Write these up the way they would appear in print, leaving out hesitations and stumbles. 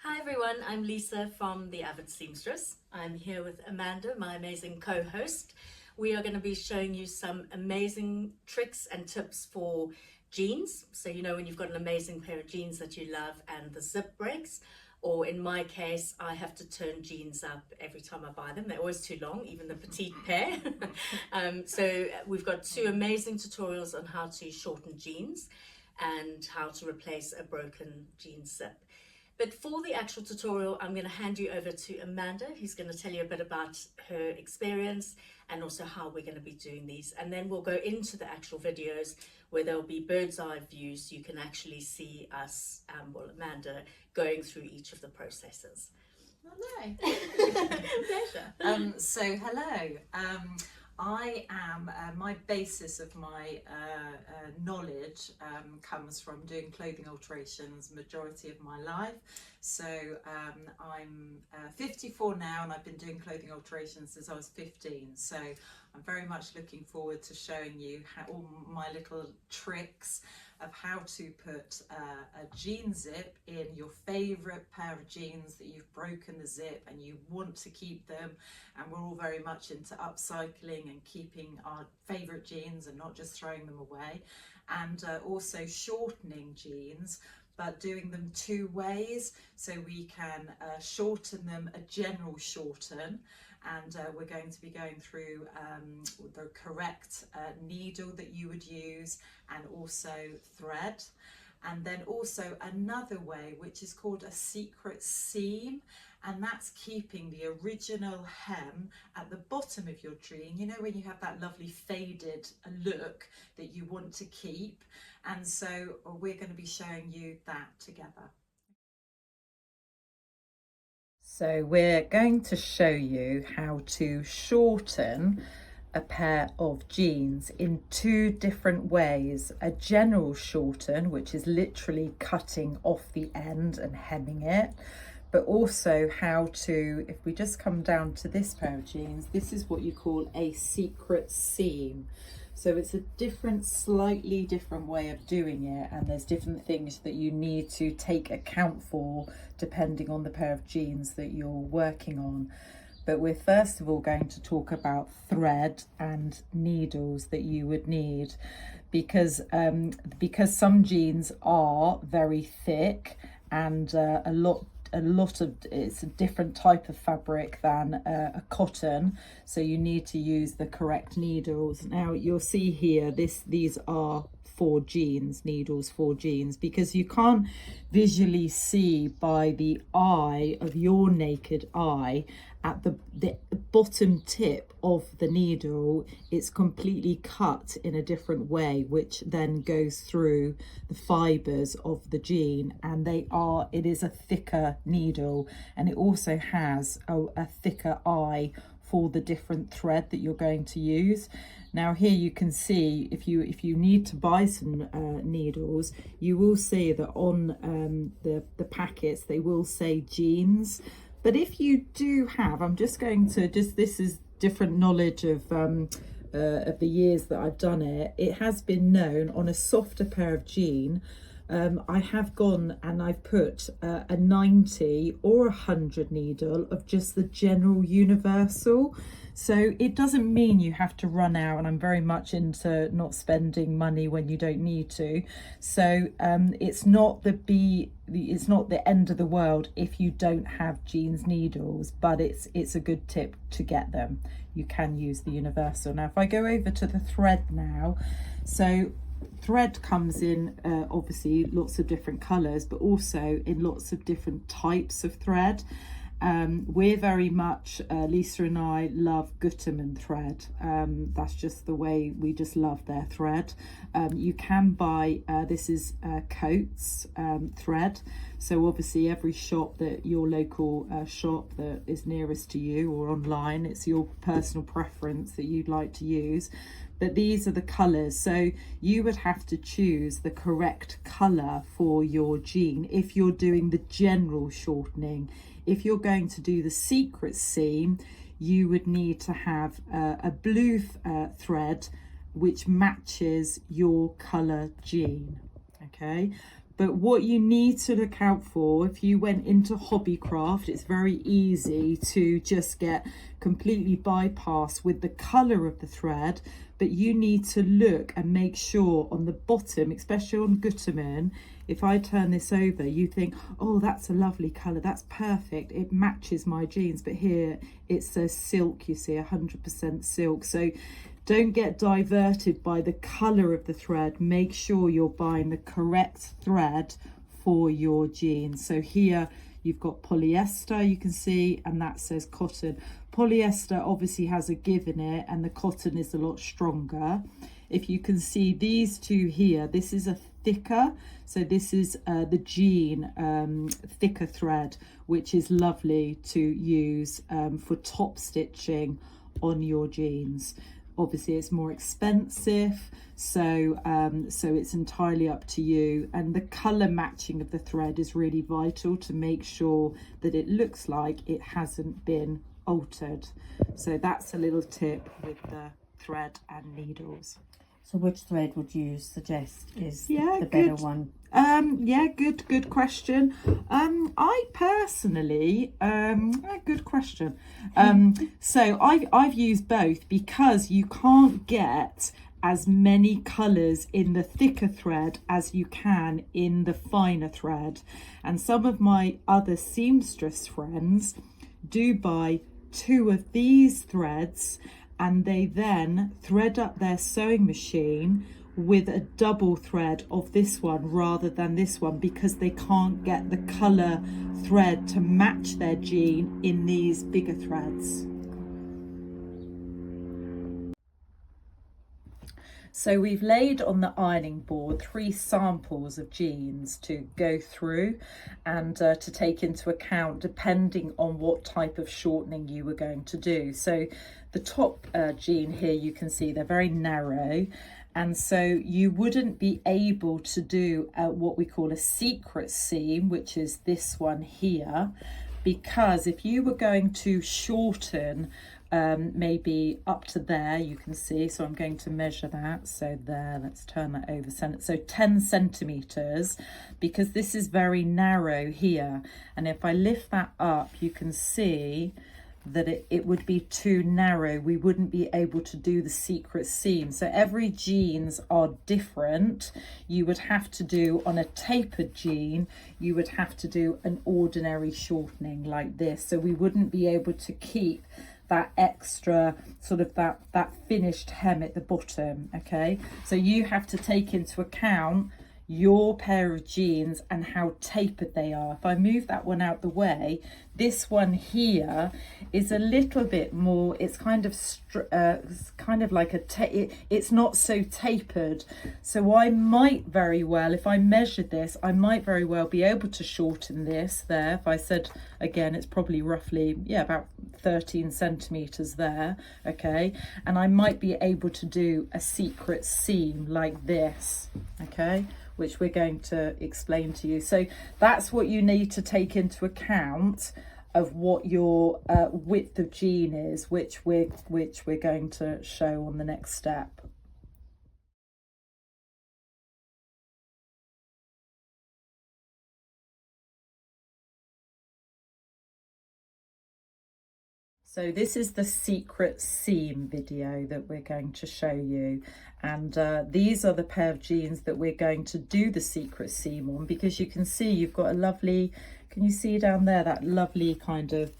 Hi everyone, I'm Lisa from the Avid Seamstress. I'm here with Amanda, my amazing co-host. We are going to be showing you some amazing tricks and tips for jeans. So you know when you've got an amazing pair of jeans that you love and the zip breaks, or in my case, I have to turn jeans up every time I buy them. They're always too long, even the petite pair. So we've got two amazing tutorials on how to shorten jeans and how to replace a broken jean zip. But for the actual tutorial, I'm going to hand you over to Amanda, who's going to tell you a bit about her experience and also how we're going to be doing these. And then we'll go into the actual videos where there'll be bird's eye views, so you can actually see us, Amanda, going through each of the processes. Oh, no. Pleasure. Hello. I am, my basis of my knowledge comes from doing clothing alterations majority of my life. So I'm 54 now, and I've been doing clothing alterations since I was 15. So I'm very much looking forward to showing you all my little tricks of how to put a jean zip in your favorite pair of jeans that you've broken the zip and you want to keep them. And we're all very much into upcycling and keeping our favorite jeans and not just throwing them away. And also shortening jeans, but doing them two ways. So we can shorten them, a general shorten, and we're going to be going through the correct needle that you would use, and also thread. And then also another way, which is called a secret seam, and that's keeping the original hem at the bottom of your jean. You know, when you have that lovely faded look that you want to keep. And so we're going to be showing you that together. So we're going to show you how to shorten a pair of jeans in two different ways. A general shorten, which is literally cutting off the end and hemming it, but also how to, if we just come down to this pair of jeans, this is what you call a secret seam. So it's a slightly different way of doing it, and there's different things that you need to take account for depending on the pair of jeans that you're working on. But we're first of all going to talk about thread and needles that you would need, because some jeans are very thick and a lot of it's a different type of fabric than a cotton, so you need to use the correct needles. Now you'll see here these are for jeans, needles for jeans, because you can't visually see by the eye of your naked eye at the bottom tip of the needle. It's completely cut in a different way, which then goes through the fibers of the jean, and it is a thicker needle, and it also has a thicker eye for the different thread that you're going to use. Now here you can see, if you need to buy some needles, you will see that on the packets they will say jeans. But if you do have, I'm just going to this is different knowledge of the years that I've done it. It has been known on a softer pair of jean, I have gone and I've put a 90 or 100 needle of just the general universal. So it doesn't mean you have to run out, and I'm very much into not spending money when you don't need to. So it's not the end of the world if you don't have jeans needles, but it's a good tip to get them. You can use the universal. Now if I go over to the thread now, so thread comes in obviously lots of different colors, but also in lots of different types of thread. We're very much, Lisa and I love Gutermann thread. That's just the way we just love their thread. You can buy, this is Coats thread. So obviously every shop, that your local shop that is nearest to you, or online, it's your personal preference that you'd like to use. But these are the colours, so you would have to choose the correct colour for your jean if you're doing the general shortening. If you're going to do the secret seam, you would need to have a blue thread which matches your colour jean, okay? But what you need to look out for, if you went into hobbycraft, it's very easy to just get completely bypassed with the colour of the thread. But you need to look and make sure on the bottom, especially on Gutermann, if I turn this over, you think, oh, that's a lovely colour, that's perfect, it matches my jeans. But here it says silk, you see, 100% silk. So don't get diverted by the colour of the thread. Make sure you're buying the correct thread for your jeans. So here you've got polyester, you can see, and that says cotton. Polyester obviously has a give in it, and the cotton is a lot stronger. If you can see these two here, this is a thicker, so this is the jean thicker thread, which is lovely to use for top stitching on your jeans. Obviously it's more expensive, so it's entirely up to you, and the color matching of the thread is really vital to make sure that it looks like it hasn't been altered. So that's a little tip with the thread and needles. So which thread would you suggest is the better good one? Good question. I personally, good question. So I've used both, because you can't get as many colours in the thicker thread as you can in the finer thread. And some of my other seamstress friends do buy 2 of these threads, and they then thread up their sewing machine with a double thread of this one rather than this one, because they can't get the colour thread to match their jean in these bigger threads. So we've laid on the ironing board 3 samples of jeans to go through and to take into account depending on what type of shortening you were going to do. So the top jean here, you can see they're very narrow, and so you wouldn't be able to do what we call a secret seam, which is this one here, because if you were going to shorten maybe up to there, you can see, so I'm going to measure that, so there, let's turn that over, so 10 centimeters, because this is very narrow here, and if I lift that up, you can see that it would be too narrow. We wouldn't be able to do the secret seam. So every jeans are different. You would have to do, on a tapered jean, you would have to do an ordinary shortening like this, so we wouldn't be able to keep that extra sort of that finished hem at the bottom. Okay, so you have to take into account your pair of jeans and how tapered they are. If I move that one out the way, this one here is a little bit more, it's kind of like it's not so tapered, so I might very well, if I measured this, I might very well be able to shorten this there. If I said, again, it's probably roughly, yeah, about 13 centimeters there. Okay, and I might be able to do a secret seam like this, okay, which we're going to explain to you. So that's what you need to take into account of what your width of jean is, which we're going to show on the next step. So this is the secret seam video that we're going to show you, and these are the pair of jeans that we're going to do the secret seam on, because you can see you've got a lovely, can you see down there, that lovely kind of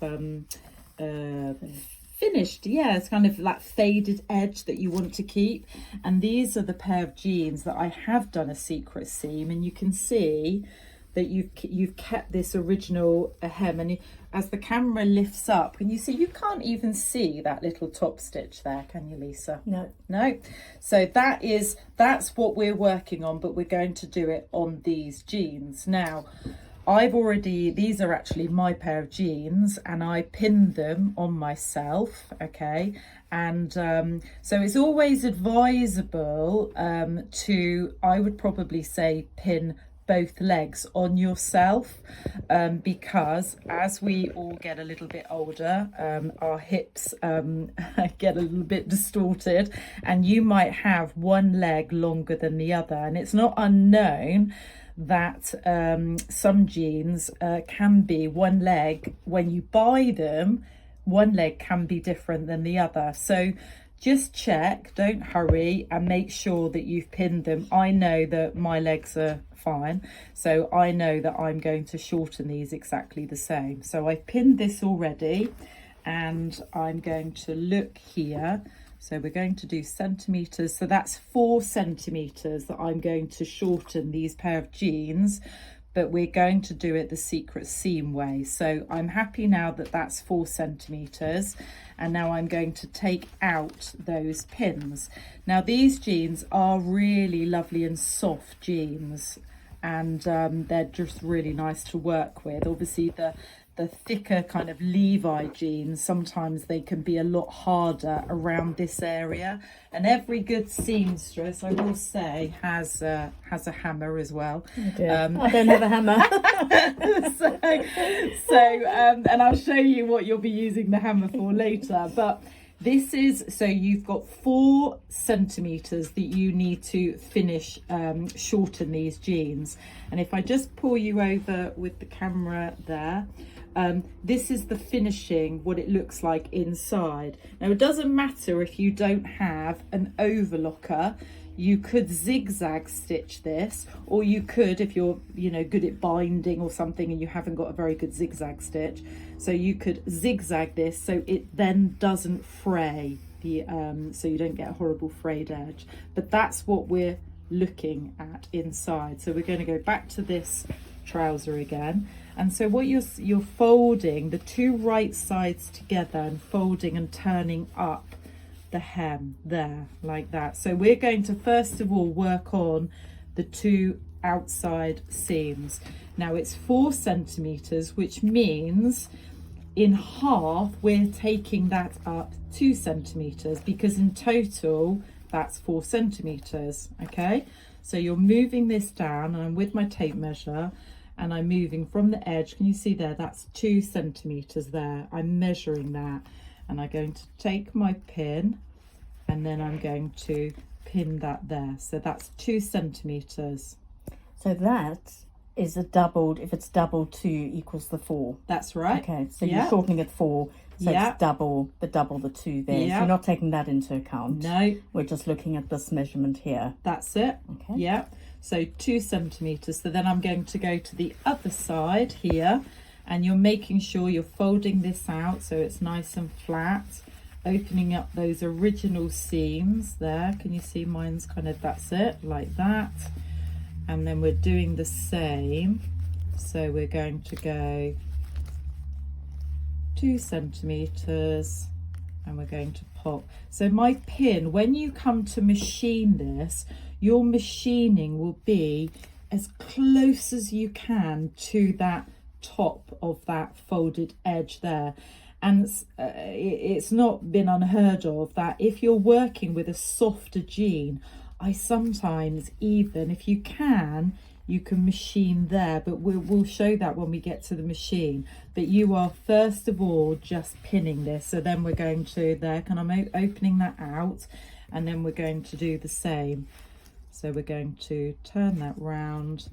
finished, yeah, it's kind of like faded edge that you want to keep. And these are the pair of jeans that I have done a secret seam, and you can see that you've kept this original hem, and as the camera lifts up, and you see, you can't even see that little top stitch there, can you, Lisa? No. So that's what we're working on, but we're going to do it on these jeans. Now, these are actually my pair of jeans, and I pinned them on myself, okay, and so it's always advisable I would probably say pin both legs on yourself, because as we all get a little bit older, our hips get a little bit distorted, and you might have one leg longer than the other, and it's not unknown that some jeans can be one leg, when you buy them, one leg can be different than the other. So just check, don't hurry, and make sure that you've pinned them. I know that my legs are fine, so I know that I'm going to shorten these exactly the same. So I've pinned this already, and I'm going to look here. So we're going to do centimeters. So that's 4 centimeters that I'm going to shorten these pair of jeans, but we're going to do it the secret seam way. So I'm happy now that that's 4 centimeters. And now I'm going to take out those pins. Now these jeans are really lovely and soft jeans, and they're just really nice to work with. Obviously the thicker kind of Levi jeans, sometimes they can be a lot harder around this area. And every good seamstress, I will say, has a hammer as well. I don't have a hammer. And I'll show you what you'll be using the hammer for later. But this is, so you've got 4 centimeters that you need to finish shorten these jeans. And if I just pull you over with the camera there, this is the finishing, what it looks like inside. Now it doesn't matter if you don't have an overlocker. You could zigzag stitch this, or you could, if you're good at binding or something and you haven't got a very good zigzag stitch, so you could zigzag this so it then doesn't fray so you don't get a horrible frayed edge. But that's what we're looking at inside. So we're going to go back to this trouser again, and so what you're folding the 2 right sides together and folding and turning up the hem there like that. So we're going to first of all work on the 2 outside seams. Now it's 4 centimeters, which means in half we're taking that up 2 centimeters, because in total that's 4 centimeters. Okay, so you're moving this down, and I'm with my tape measure, and I'm moving from the edge. Can you see there? That's 2 centimeters there. I'm measuring that, and I'm going to take my pin, and then I'm going to pin that there. So that's 2 centimeters. So that is a doubled, if it's double 2 equals the 4. That's right. Okay, so you're shortening it 4, so it's double the 2 there. So you're not taking that into account. No. We're just looking at this measurement here. That's it. Okay. Yeah. So 2 centimeters. So then I'm going to go to the other side here, and you're making sure you're folding this out so it's nice and flat, opening up those original seams there. Can you see mine's kind of, that's it, like that. And then we're doing the same. So we're going to go 2 centimeters, and we're going to pop. So my pin, when you come to machine this, your machining will be as close as you can to that top of that folded edge there. And it's not been unheard of that if you're working with a softer jean, I sometimes, even if you can machine there, but we'll show that when we get to the machine. But you are first of all just pinning this. So then we're going to there, and I'm opening that out, and then we're going to do the same. So we're going to turn that round,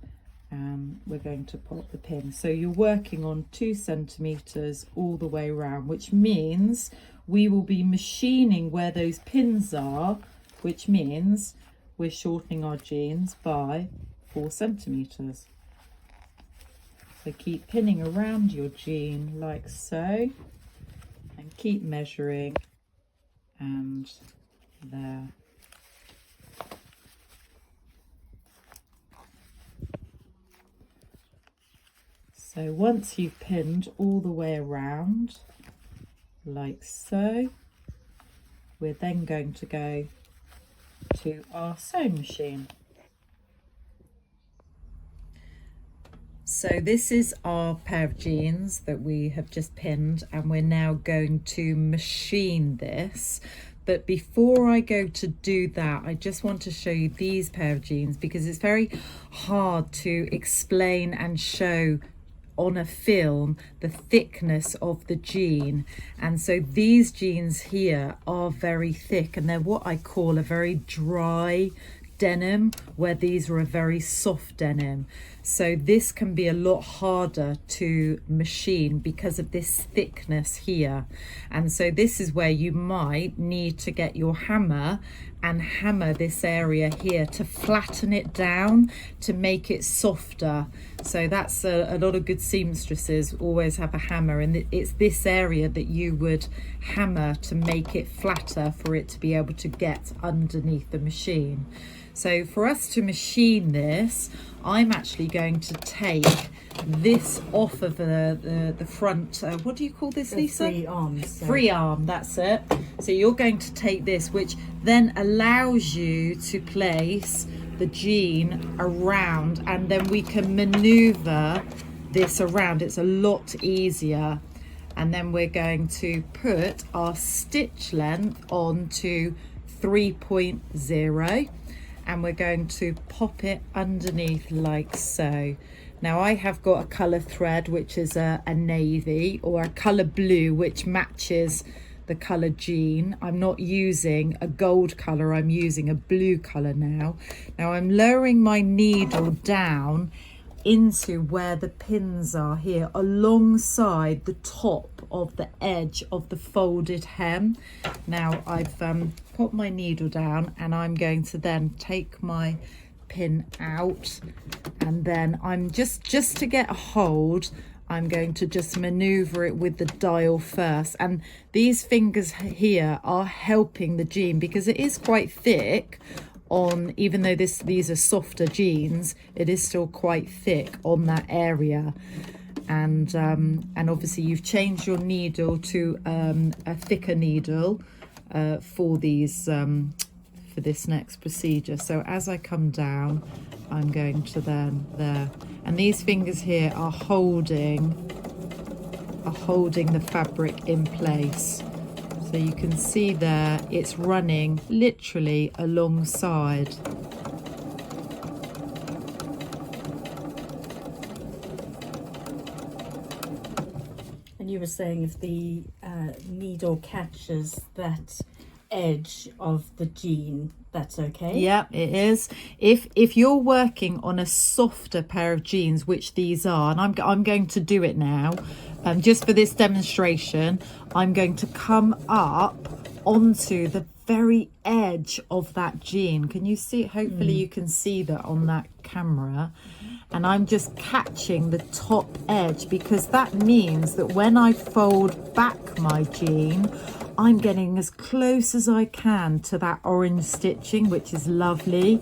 and we're going to pop the pin. So you're working on 2 centimeters all the way around, which means we will be machining where those pins are, which means we're shortening our jeans by 4 centimeters. So keep pinning around your jean like so, and keep measuring, and there. So once you've pinned all the way around like so, we're then going to go to our sewing machine. So this is our pair of jeans that we have just pinned, and we're now going to machine this. But before I go to do that, I just want to show you these pair of jeans, because it's very hard to explain and show on a film the thickness of the jean. And so these jeans here are very thick, and they're what I call a very dry denim, where these are a very soft denim. So this can be a lot harder to machine because of this thickness here. And so this is where you might need to get your hammer and hammer this area here to flatten it down, to make it softer. So that's a lot of good seamstresses always have a hammer, and it's this area that you would hammer to make it flatter for it to be able to get underneath the machine. So for us to machine this, I'm actually going to take this off of the front, what do you call this, Lisa? Free arm. So. Free arm, that's it. So you're going to take this, which then allows you to place the jean around, and then we can maneuver this around. It's a lot easier. And then we're going to put our stitch length on to 3.0. and we're going to pop it underneath like so. Now I have got a colour thread which is a navy, or a colour blue which matches the colour jean. I'm not using a gold colour, I'm using a blue colour now. Now I'm lowering my needle down into where the pins are here, alongside the top of the edge of the folded hem. Now I've put my needle down, and I'm going to then take my pin out, and then I'm just to get a hold, I'm going to just maneuver it with the dial first. And these fingers here are helping the jean because it is quite thick on, even though these are softer jeans, it is still quite thick on that area. And obviously you've changed your needle to a thicker needle for these for this next procedure. So as I come down, I'm going to then there, and these fingers here are holding the fabric in place. So you can see there, it's running literally alongside. And you were saying if the needle catches that edge of the jean, that's okay? Yeah, it is. If you're working on a softer pair of jeans, which these are, and I'm going to do it now, just for this demonstration, I'm going to come up onto the very edge of that jean. Can you see? Hopefully you can see that on that camera. And I'm just catching the top edge, because that means that when I fold back my jean, I'm getting as close as I can to that orange stitching, which is lovely.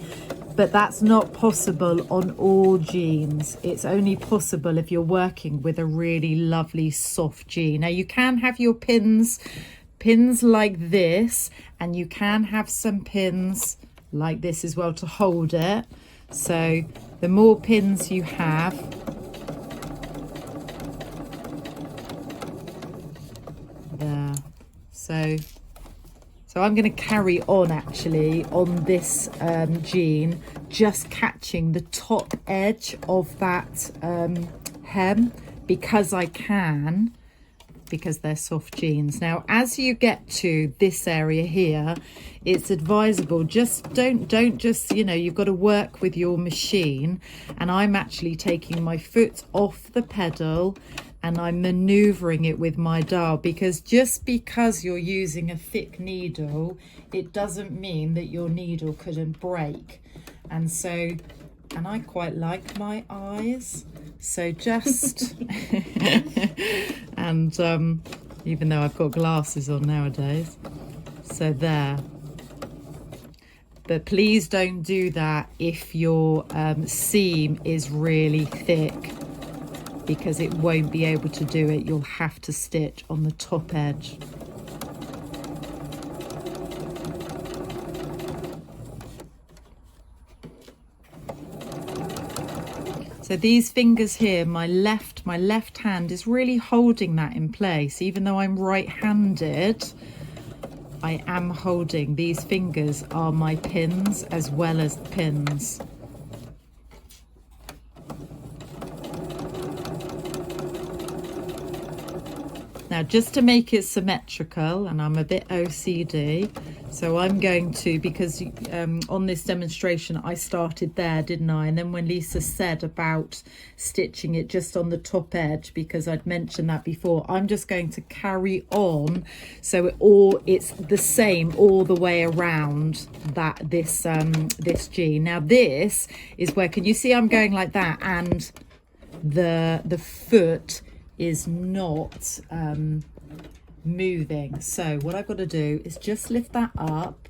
But that's not possible on all jeans. It's only possible if you're working with a really lovely soft jean. Now you can have your pins like this, and you can have some pins like this as well to hold it. So the more pins you have, there. So I'm going to carry on actually on this jean, just catching the top edge of that hem, because I can, because they're soft jeans. Now as you get to this area here, it's advisable, just don't just, you know, you've got to work with your machine. And I'm actually taking my foot off the pedal and I'm maneuvering it with my dial, because just because you're using a thick needle, it doesn't mean that your needle couldn't break. And so, and I quite like my eyes, so just and even though I've got glasses on nowadays, so there. But please don't do that if your seam is really thick, because it won't be able to do it. You'll have to stitch on the top edge. So these fingers here, my left hand is really holding that in place. Even though I'm right-handed, I am holding. These fingers are my pins as well as the pins. Now, just to make it symmetrical, and I'm a bit OCD, so I'm going to, because on this demonstration I started there, didn't I? And then when Lisa said about stitching it just on the top edge, because I'd mentioned that before, I'm just going to carry on so it's the same all the way around this jean. Now this is where, can you see I'm going like that, and the foot is not moving. So what I've got to do is just lift that up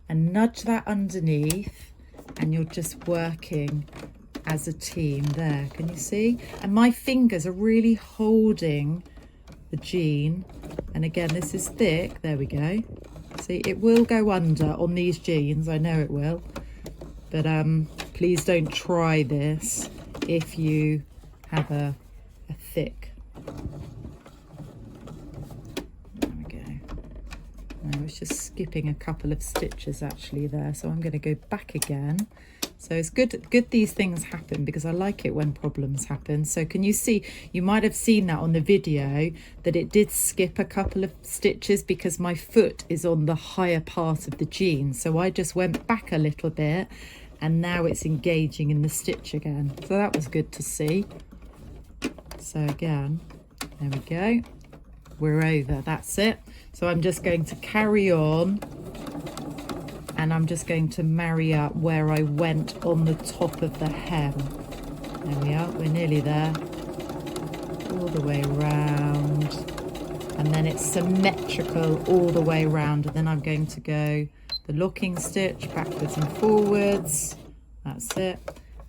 and nudge that underneath, and you're just working as a team there. Can you see? And my fingers are really holding the jean, and again, this is thick. There we go. See, it will go under on these jeans, I know it will, but please don't try this if you have a thick. There we go. I was just skipping a couple of stitches actually there, so I'm going to go back again. So it's good these things happen, because I like it when problems happen. So can you see, you might have seen that on the video, that it did skip a couple of stitches because my foot is on the higher part of the jean. So I just went back a little bit, and now it's engaging in the stitch again. So that was good to see. So again, there we go, we're over, that's it. So I'm just going to carry on, and I'm just going to marry up where I went on the top of the hem. There we are, we're nearly there, all the way around, and then it's symmetrical all the way around. And then I'm going to go the locking stitch backwards and forwards, that's it.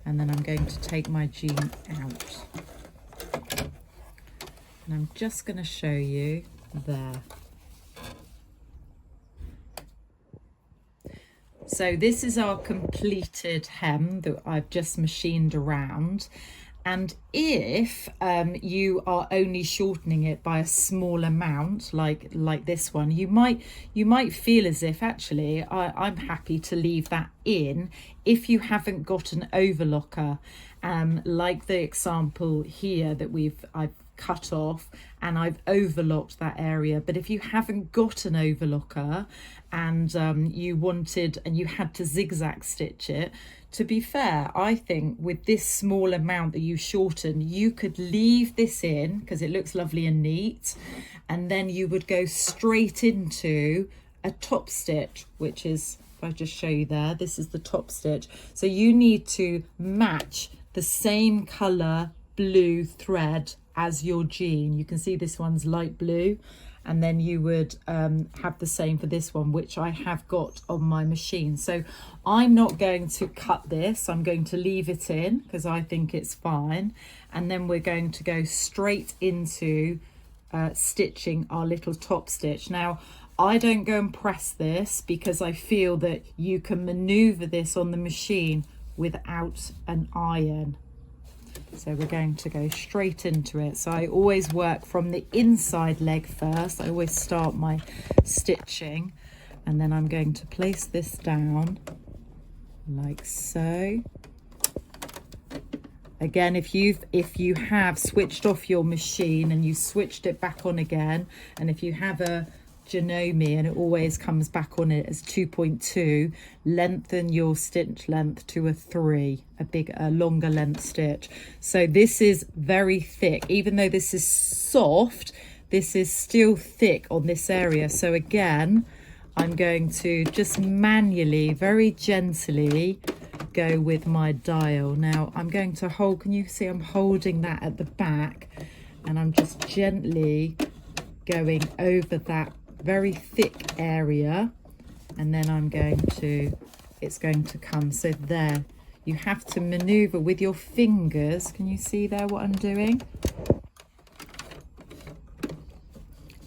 And then I'm going to take my jean out. And I'm just going to show you there. So this is our completed hem that I've just machined around. And if you are only shortening it by a small amount, like this one, you might feel as if actually I'm happy to leave that in if you haven't got an overlocker, like the example here that I've cut off and I've overlocked that area. But if you haven't got an overlocker and you had to zigzag stitch it, to be fair, I think with this small amount that you shorten, you could leave this in because it looks lovely and neat, and then you would go straight into a top stitch, which is, if I just show you there, this is the top stitch. So you need to match the same colour blue thread as your jean. You can see this one's light blue, and then you would have the same for this one, which I have got on my machine. So I'm not going to cut this, I'm going to leave it in because I think it's fine, and then we're going to go straight into stitching our little top stitch. Now I don't go and press this because I feel that you can maneuver this on the machine without an iron. So we're going to go straight into it. So I always work from the inside leg first. I always start my stitching, and then I'm going to place this down like so. Again, if you have switched off your machine and you switched it back on again, and if you have a Janome and it always comes back on it as 2.2, lengthen your stitch length to a 3, a longer length stitch. So this is very thick, even though this is soft, this is still thick on this area. So again, I'm going to just manually, very gently go with my dial. Now I'm going to hold, can you see I'm holding that at the back, and I'm just gently going over that very thick area, and then it's going to come. So there, you have to maneuver with your fingers. Can you see there what I'm doing?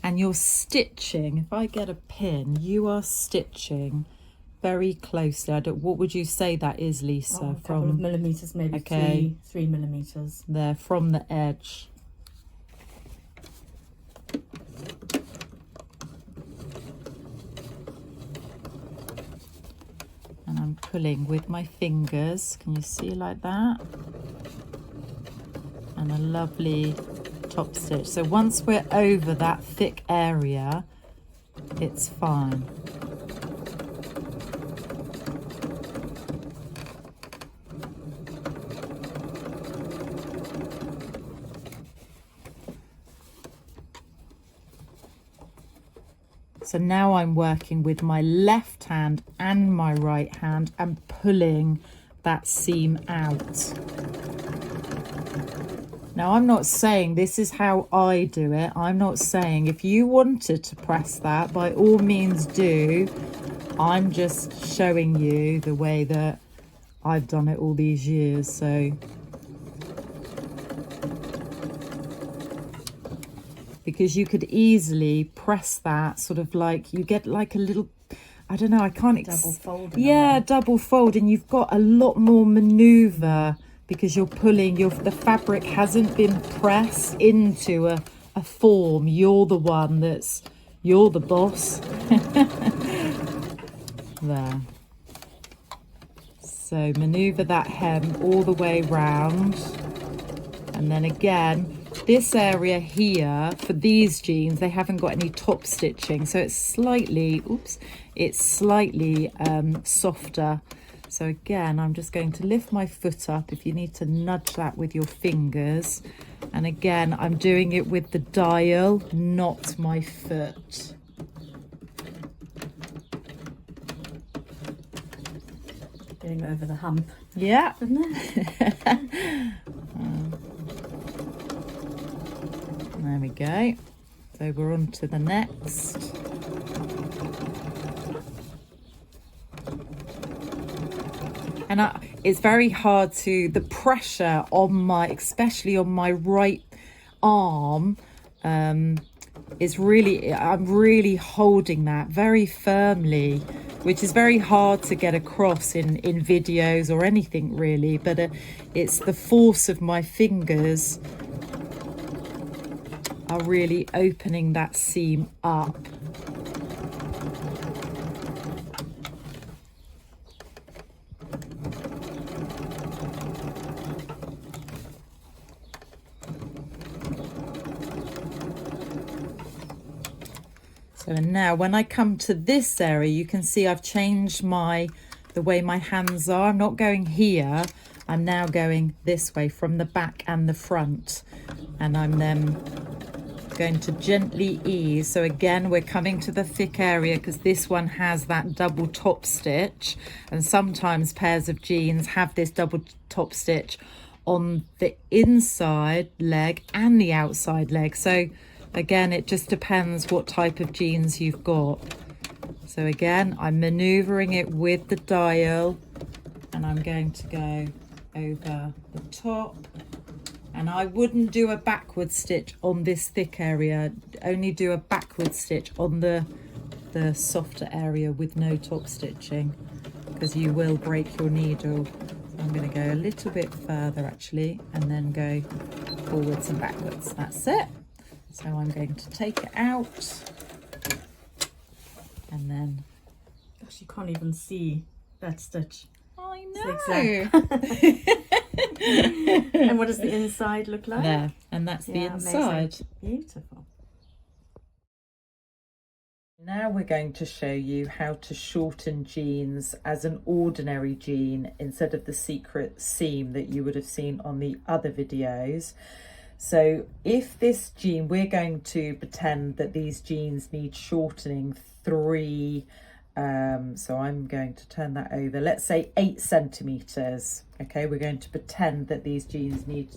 And you're stitching, if I get a pin, you are stitching very closely. What would you say that is, Lisa? A couple of millimeters, maybe. Okay, 3 millimeters. There, from the edge. And I'm pulling with my fingers, can you see, like that? And a lovely top stitch. So once we're over that thick area, it's fine. So now I'm working with my left hand and my right hand and pulling that seam out. Now, I'm not saying this is how I do it. I'm not saying if you wanted to press that, by all means do. I'm just showing you the way that I've done it all these years. So because you could easily press that sort of like, you get like a little, I don't know, I can't double fold. Yeah, double fold, and you've got a lot more maneuver because you're pulling, the fabric hasn't been pressed into a form. You're the one you're the boss. There. So maneuver that hem all the way round, and then again, this area here for these jeans, they haven't got any top stitching, so it's slightly, softer. So again, I'm just going to lift my foot up if you need to nudge that with your fingers. And again, I'm doing it with the dial, not my foot. Getting over the hump. Yeah. There we go. So we're on to the next. And it's very hard to, the pressure on especially on my right arm, is really, I'm really holding that very firmly, which is very hard to get across in videos or anything really, but it's the force of my fingers are really opening that seam up. So now when I come to this area, you can see I've changed the way my hands are. I'm not going here, I'm now going this way from the back and the front, and I'm then going to gently ease. So again, we're coming to the thick area because this one has that double top stitch, and sometimes pairs of jeans have this double top stitch on the inside leg and the outside leg. So again, it just depends what type of jeans you've got. So again, I'm maneuvering it with the dial, and I'm going to go over the top. And I wouldn't do a backward stitch on this thick area, only do a backward stitch on the softer area with no top stitching, because you will break your needle. I'm going to go a little bit further actually, and then go forwards and backwards. That's it. So I'm going to take it out, and then, gosh, you can't even see that stitch. I know. And what does the inside look like? There, and that's the inside. Amazing. Beautiful. Now we're going to show you how to shorten jeans as an ordinary jean instead of the secret seam that you would have seen on the other videos. So if this jean, we're going to pretend that these jeans need shortening 3, so I'm going to turn that over, let's say 8 centimeters. Okay, we're going to pretend that these jeans need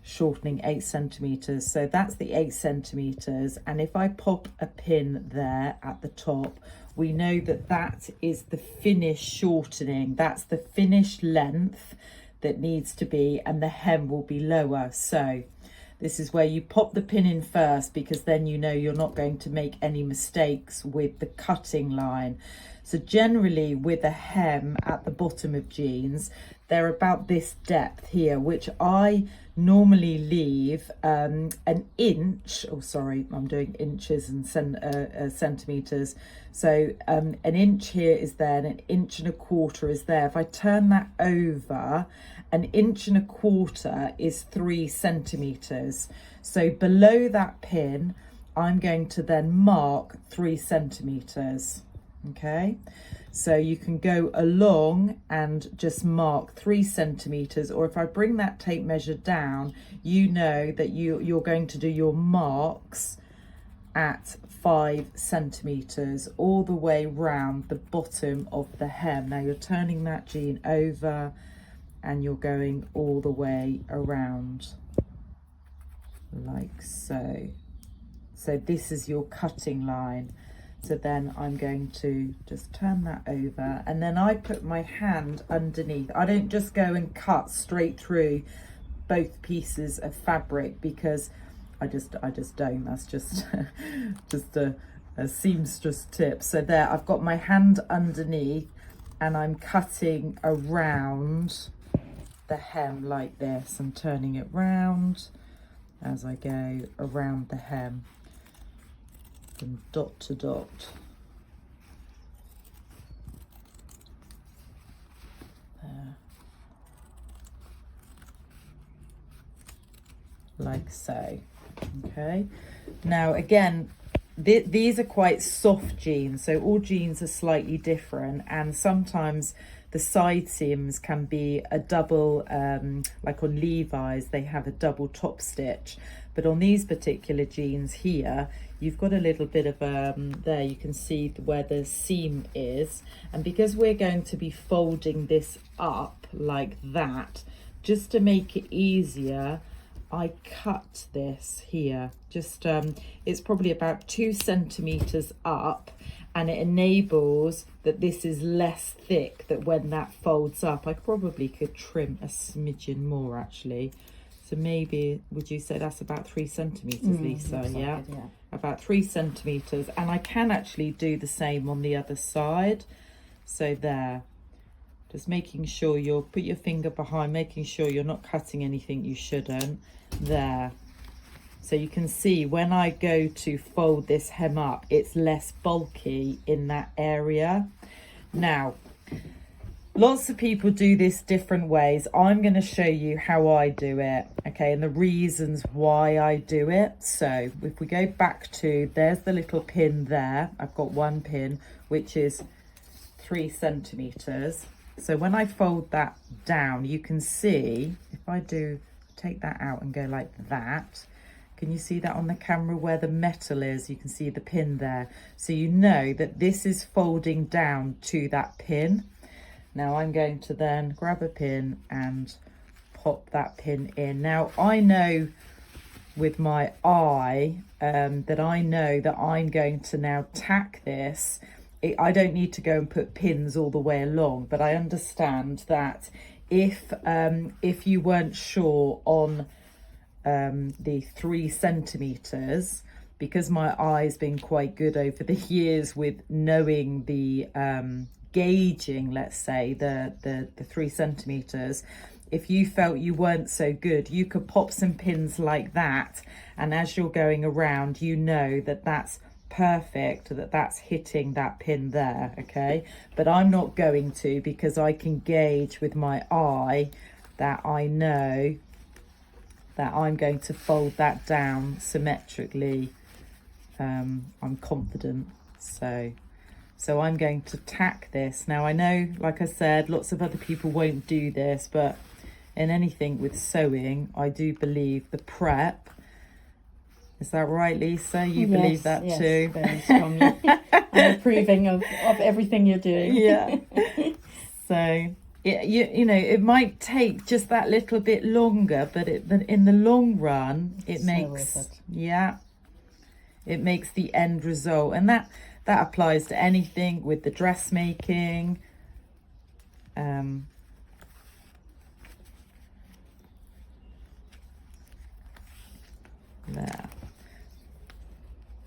shortening 8 centimeters. So that's the 8 centimeters. And if I pop a pin there at the top, we know that that is the finished shortening. That's the finished length that needs to be, and the hem will be lower. So this is where you pop the pin in first, because then you know you're not going to make any mistakes with the cutting line. So generally with a hem at the bottom of jeans, they're about this depth here, which I normally leave an inch. Oh, sorry, I'm doing inches and centimeters. So an inch here is there, and 1.25 inches is there. If I turn that over, 1.25 inches is 3 centimeters. So below that pin, I'm going to then mark 3 centimeters. Okay, so you can go along and just mark 3 centimeters, or if I bring that tape measure down, you know that you're going to do your marks at 5 centimeters all the way round the bottom of the hem. Now you're turning that jean over and you're going all the way around like so. So this is your cutting line. So then I'm going to just turn that over, and then I put my hand underneath. I don't just go and cut straight through both pieces of fabric, because I just don't. That's just just a seamstress tip. So there, I've got my hand underneath and I'm cutting around the hem like this. I'm turning it round as I go around the hem, from dot to dot. There. Like so. Okay. Now again, these are quite soft jeans, so all jeans are slightly different, and sometimes the side seams can be a double, like on Levi's they have a double top stitch, but on these particular jeans here you've got a little bit of there you can see where the seam is, and because we're going to be folding this up like that, just to make it easier, I cut this here, just it's probably about 2 centimeters up, and it enables that this is less thick, that when that folds up, I probably could trim a smidgen more actually. So maybe, would you say that's about 3 centimeters, Lisa? Like yeah? it, yeah, About 3 centimeters. And I can actually do the same on the other side. So there, just making sure you'll put your finger behind, making sure you're not cutting anything you shouldn't. There. So you can see when I go to fold this hem up, it's less bulky in that area. Now, lots of people do this different ways. I'm going to show you how I do it, okay, and the reasons why I do it. So if we go back to, there's the little pin there. I've got one pin, which is 3 centimeters. So when I fold that down, you can see, if I do take that out and go like that, can you see that on the camera where the metal is? You can see the pin there. So you know that this is folding down to that pin. Now I'm going to then grab a pin and pop that pin in. Now I know with my eye that I know that I'm going to now tack this. I don't need to go and put pins all the way along, but I understand that if you weren't sure on the 3 centimeters, because my eye's been quite good over the years with knowing the gauging, let's say the 3 centimeters, if you felt you weren't so good, you could pop some pins like that, and as you're going around, you know that that's perfect, that that's hitting that pin there, okay? But I'm not going to, because I can gauge with my eye that I know that I'm going to fold that down symmetrically. I'm confident, so I'm going to tack this. Now I know, like I said, lots of other people won't do this, but in anything with sewing, I do believe the prep. Is that right, Lisa? You believe that yes, too? Very strongly. I'm approving of everything you're doing. Yeah. So you know, it might take just that little bit longer, but in the long run, it makes it makes the end result, and that applies to anything with the dressmaking. There.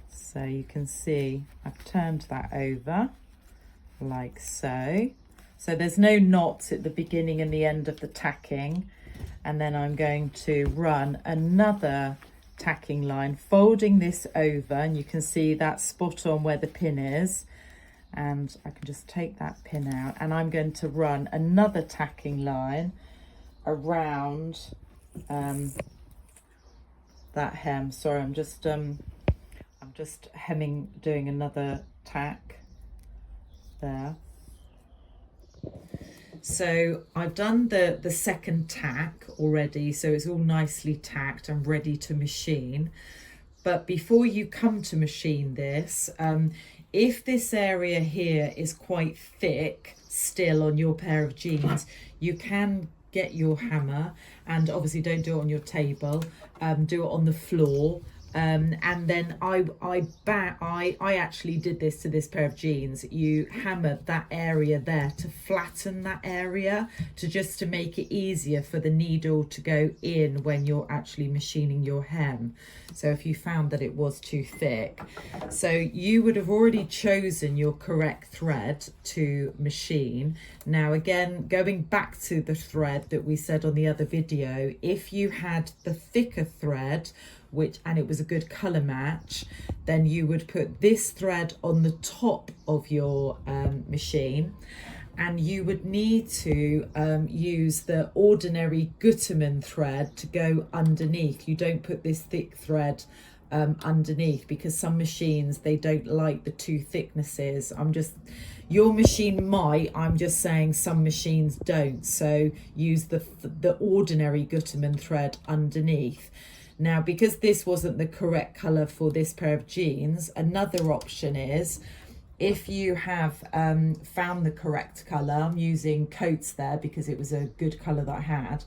So you can see I've turned that over like so. So there's no knots at the beginning and the end of the tacking. And then I'm going to run another tacking line, folding this over, and you can see that spot on where the pin is. And I can just take that pin out, and I'm going to run another tacking line around that hem. Sorry, I'm just hemming, doing another tack there. So I've done the second tack already, so it's all nicely tacked and ready to machine. But before you come to machine this, if this area here is quite thick still on your pair of jeans, you can get your hammer, and obviously don't do it on your table, do it on the floor. And then I actually did this to this pair of jeans. You hammered that area there to flatten that area, to make it easier for the needle to go in when you're actually machining your hem. So if you found that it was too thick, so you would have already chosen your correct thread to machine. Now again, going back to the thread that we said on the other video, if you had the thicker thread, and it was a good color match, then you would put this thread on the top of your machine, and you would need to use the ordinary Gutermann thread to go underneath. You don't put this thick thread underneath, because some machines, they don't like the two thicknesses. Your machine might, I'm just saying some machines don't, so use the ordinary Gutermann thread underneath. Now, because this wasn't the correct colour for this pair of jeans, another option is, if you have found the correct colour, I'm using Coats there because it was a good colour that I had,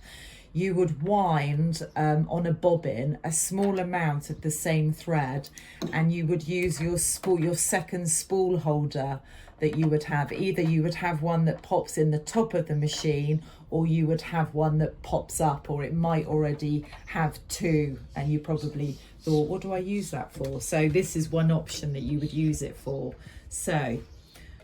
you would wind on a bobbin a small amount of the same thread, and you would use your second spool holder that you would have. Either you would have one that pops in the top of the machine, or you would have one that pops up, or it might already have two, and you probably thought, what do I use that for? So this is one option that you would use it for. So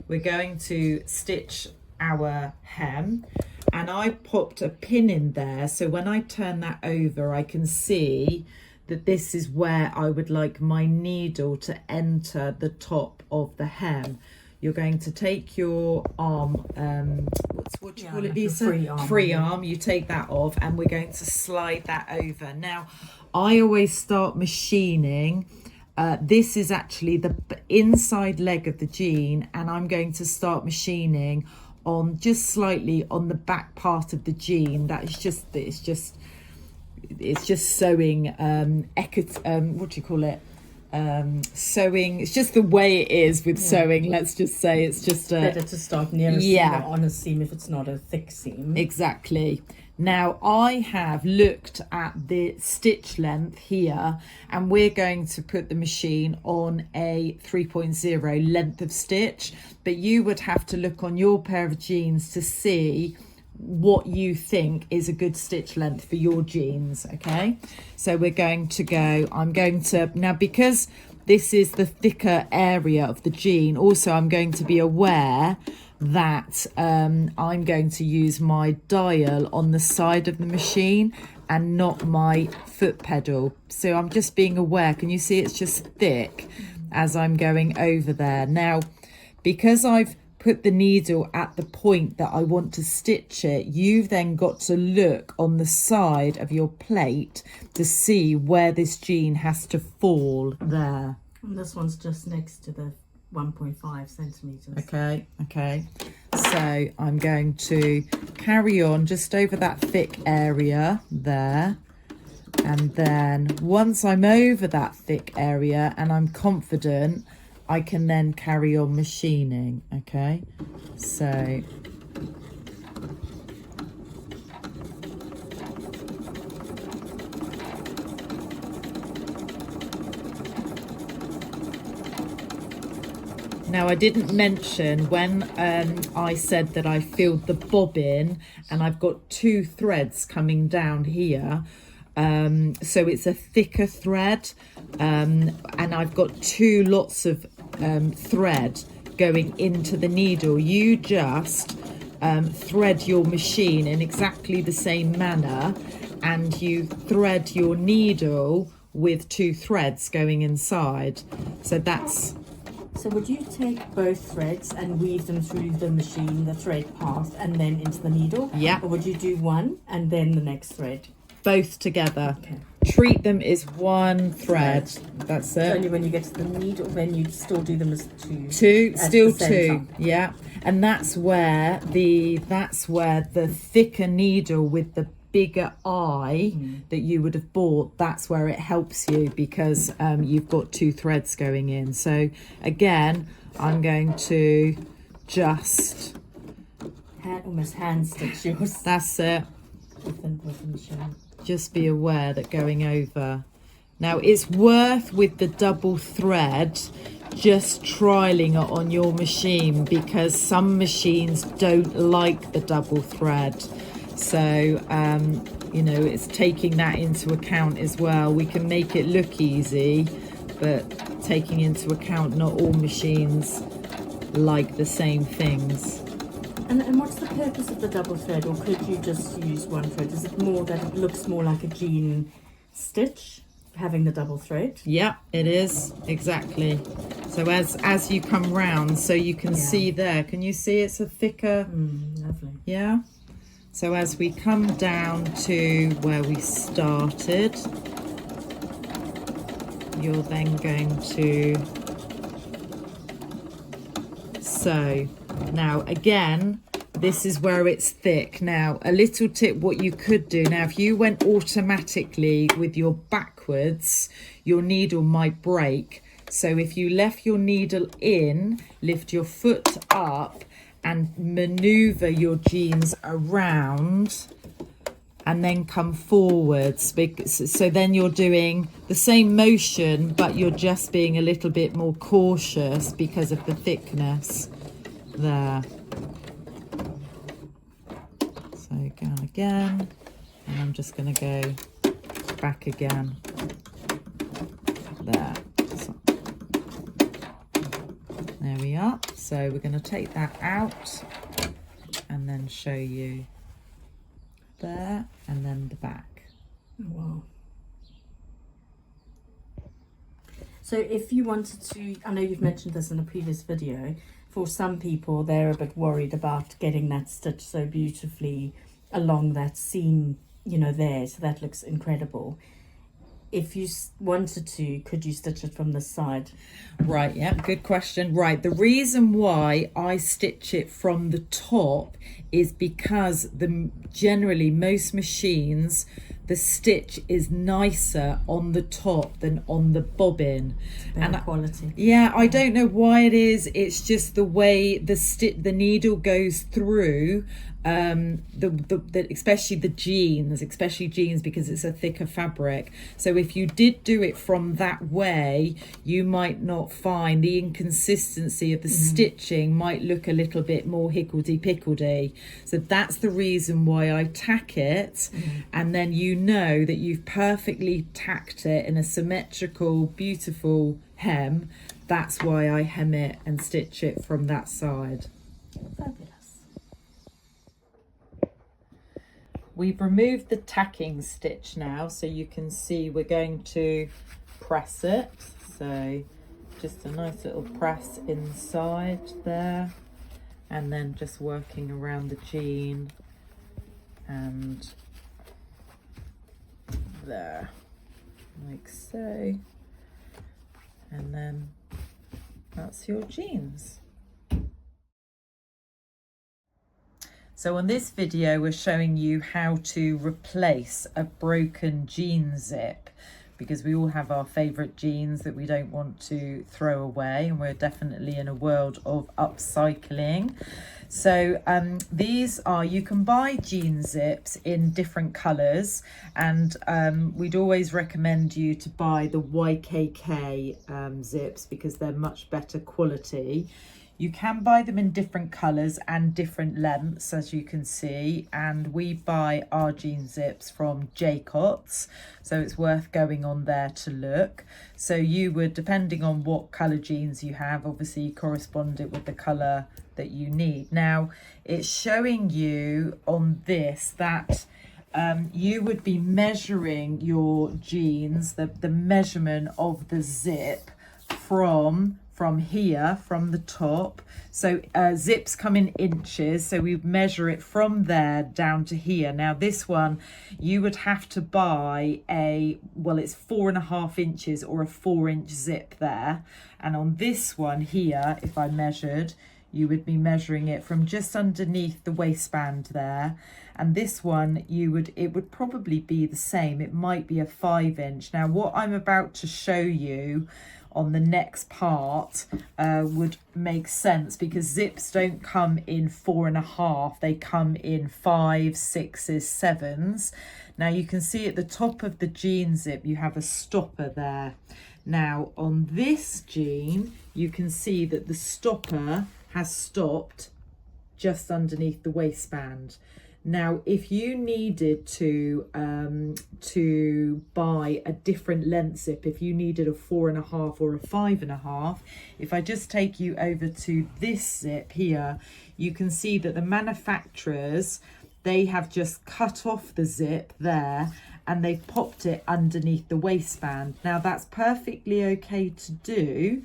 we're going to stitch our hem, and I popped a pin in there, so when I turn that over, I can see that this is where I would like my needle to enter the top of the hem. You're going to take your arm, what do you call it, Lisa? Free arm. You take that off, and we're going to slide that over. Now, I always start machining. This is actually the inside leg of the jean, and I'm going to start machining on just slightly on the back part of the jean. That is just, it's just sewing, what do you call it? Sewing, it's just the way it is with sewing. Let's just say it's just better to start near a seam or on a seam if it's not a thick seam. Exactly. Now I have looked at the stitch length here, and we're going to put the machine on a 3.0 length of stitch, but you would have to look on your pair of jeans to see what you think is a good stitch length for your jeans. Okay, so we're going to go, I'm going to, now because this is the thicker area of the jean, also I'm going to be aware that I'm going to use my dial on the side of the machine and not my foot pedal. So I'm just being aware. Can you see it's just thick as I'm going over there? Now, because I've put the needle at the point that I want to stitch it, you've then got to look on the side of your plate to see where this jean has to fall there. And this one's just next to the 1.5 centimeters. Okay, so I'm going to carry on just over that thick area there, and then once I'm over that thick area and I'm confident, I can then carry on machining. Okay, so now, I didn't mention when I said that I filled the bobbin and I've got two threads coming down here. So it's a thicker thread, and I've got two lots of thread going into the needle. You just thread your machine in exactly the same manner, and you thread your needle with 2 threads going inside. So that's... So would you take both threads and weave them through the machine, the thread path, and then into the needle? Yeah. Or would you do one and then the next thread? Both together. Okay. Treat them as one thread. That's it. Only when you get to the needle, then you still do them as 2. 2, at still the same 2. time. Yeah. And that's where the thicker needle with the bigger eye that you would have bought, that's where it helps you, because you've got 2 threads going in. So again, I'm going to just Almost hand stitch yours. That's it. With the machine. Just be aware that going over. Now it's worth, with the double thread, just trialing it on your machine, because some machines don't like the double thread. So you know, it's taking that into account as well. We can make it look easy, but taking into account not all machines like the same things. And what's the purpose of the double thread, or could you just use one thread? Is it more that it looks more like a jean stitch, having the double thread? Yeah, it is, exactly. So as you come round, so you can see there, can you see it's a thicker? Lovely. Yeah. So as we come down to where we started, you're then going to sew. Now again, this is where it's thick. Now a little tip, what you could do, now if you went automatically with your backwards, your needle might break. So if you left your needle in, lift your foot up and maneuver your jeans around and then come forwards, so then you're doing the same motion, but you're just being a little bit more cautious because of the thickness there. So go on again, and I'm just going to go back again there. So, there we are. So we're going to take that out and then show you there, and then the back. Wow. So if you wanted to, I know you've mentioned this in a previous video, for some people they're a bit worried about getting that stitch so beautifully along that seam, you know, there, so that looks incredible. If you wanted to, could you stitch it from the side? Right, yeah, good question. Right, the reason why I stitch it from the top is because generally most machines, the stitch is nicer on the top than on the bobbin. And quality. Yeah, I don't know why it is. It's just the way the needle goes through. Especially jeans, because it's a thicker fabric. So if you did do it from that way, you might not find the inconsistency of the stitching might look a little bit more higgledy-piggledy. So that's the reason why I tack it, and then you know that you've perfectly tacked it in a symmetrical, beautiful hem. That's why I hem it and stitch it from that side. Fabulous. We've removed the tacking stitch now, so you can see we're going to press it. So just a nice little press inside there, and then just working around the jean and there, like so. And then that's your jeans. So on this video, we're showing you how to replace a broken jean zip, because we all have our favourite jeans that we don't want to throw away, and we're definitely in a world of upcycling. So these are, you can buy jean zips in different colours, and we'd always recommend you to buy the YKK zips, because they're much better quality. You can buy them in different colours and different lengths, as you can see, and we buy our jean zips from Jaycott's, so it's worth going on there to look. So you would, depending on what colour jeans you have, obviously correspond it with the colour that you need. Now it's showing you on this that you would be measuring your jeans, the measurement of the zip from here, from the top. So zips come in inches, so we measure it from there down to here. Now this one, you would have to buy well, it's 4.5 inches or a 4-inch zip there. And on this one here, if I measured, you would be measuring it from just underneath the waistband there. And this one, it would probably be the same. It might be a 5-inch. Now what I'm about to show you on the next part would make sense, because zips don't come in 4.5, they come in 5, 6s, 7s. Now you can see at the top of the jean zip you have a stopper there. Now on this jean you can see that the stopper has stopped just underneath the waistband. Now, if you needed to buy a different length zip, if you needed a 4.5 or a 5.5, if I just take you over to this zip here, you can see that the manufacturers, they have just cut off the zip there and they've popped it underneath the waistband. Now, that's perfectly okay to do.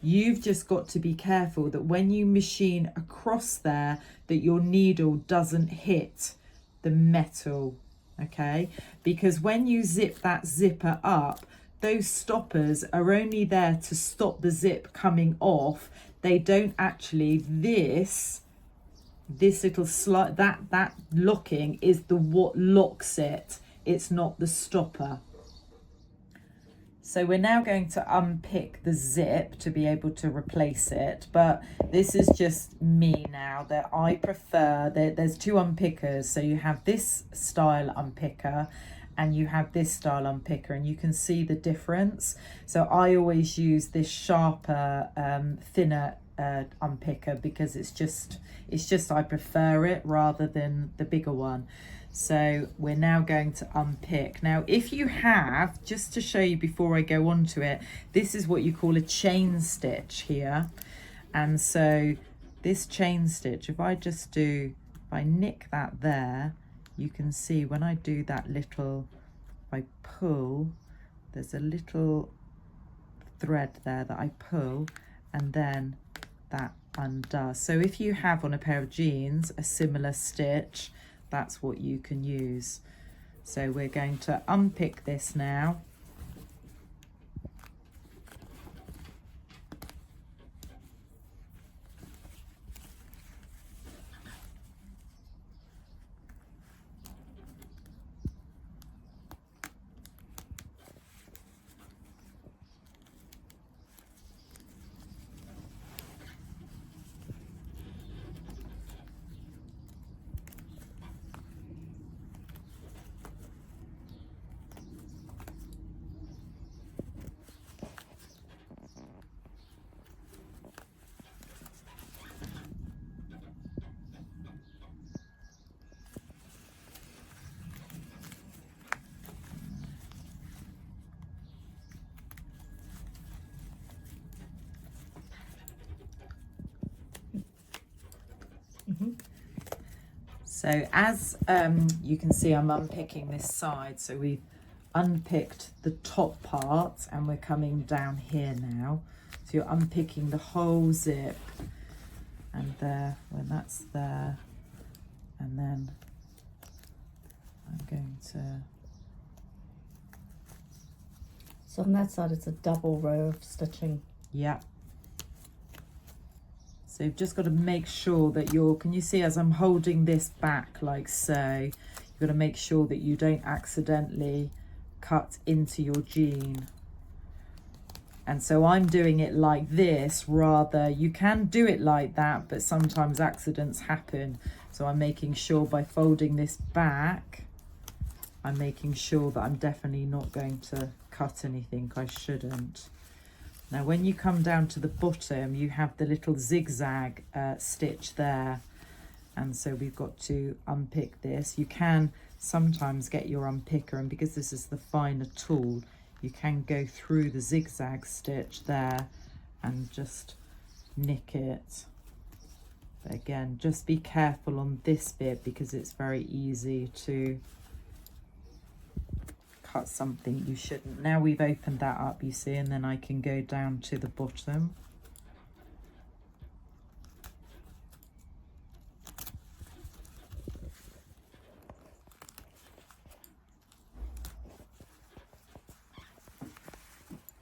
You've just got to be careful that when you machine across there, that your needle doesn't hit the metal, okay? Because when you zip that zipper up, those stoppers are only there to stop the zip coming off. They don't actually, this little slide, that locking is what locks it. It's not the stopper. So we're now going to unpick the zip to be able to replace it, but this is just me now, that I prefer, there's 2 unpickers. So you have this style unpicker and you have this style unpicker, and you can see the difference. So I always use this sharper, thinner unpicker, because it's just I prefer it rather than the bigger one. So we're now going to unpick. Now, if you have, just to show you before I go on to it, this is what you call a chain stitch here. And so this chain stitch, if I nick that there, you can see when I do that little, if I pull, there's a little thread there that I pull, and then that undoes. So if you have on a pair of jeans a similar stitch, that's what you can use. So we're going to unpick this now. So as you can see, I'm unpicking this side. So we've unpicked the top part and we're coming down here now. So you're unpicking the whole zip, and there, when that's there, and then I'm going to... So on that side, it's a double row of stitching. Yeah. So you've just got to make sure that can you see as I'm holding this back like so, you've got to make sure that you don't accidentally cut into your jean. And so I'm doing it like this, rather, you can do it like that, but sometimes accidents happen. So I'm making sure by folding this back, I'm making sure that I'm definitely not going to cut anything I shouldn't. Now when you come down to the bottom, you have the little zigzag stitch there, and so we've got to unpick this. You can sometimes get your unpicker, and because this is the finer tool, you can go through the zigzag stitch there and just nick it. But again, just be careful on this bit because it's very easy to cut something you shouldn't. Now we've opened that up, you see, and then I can go down to the bottom.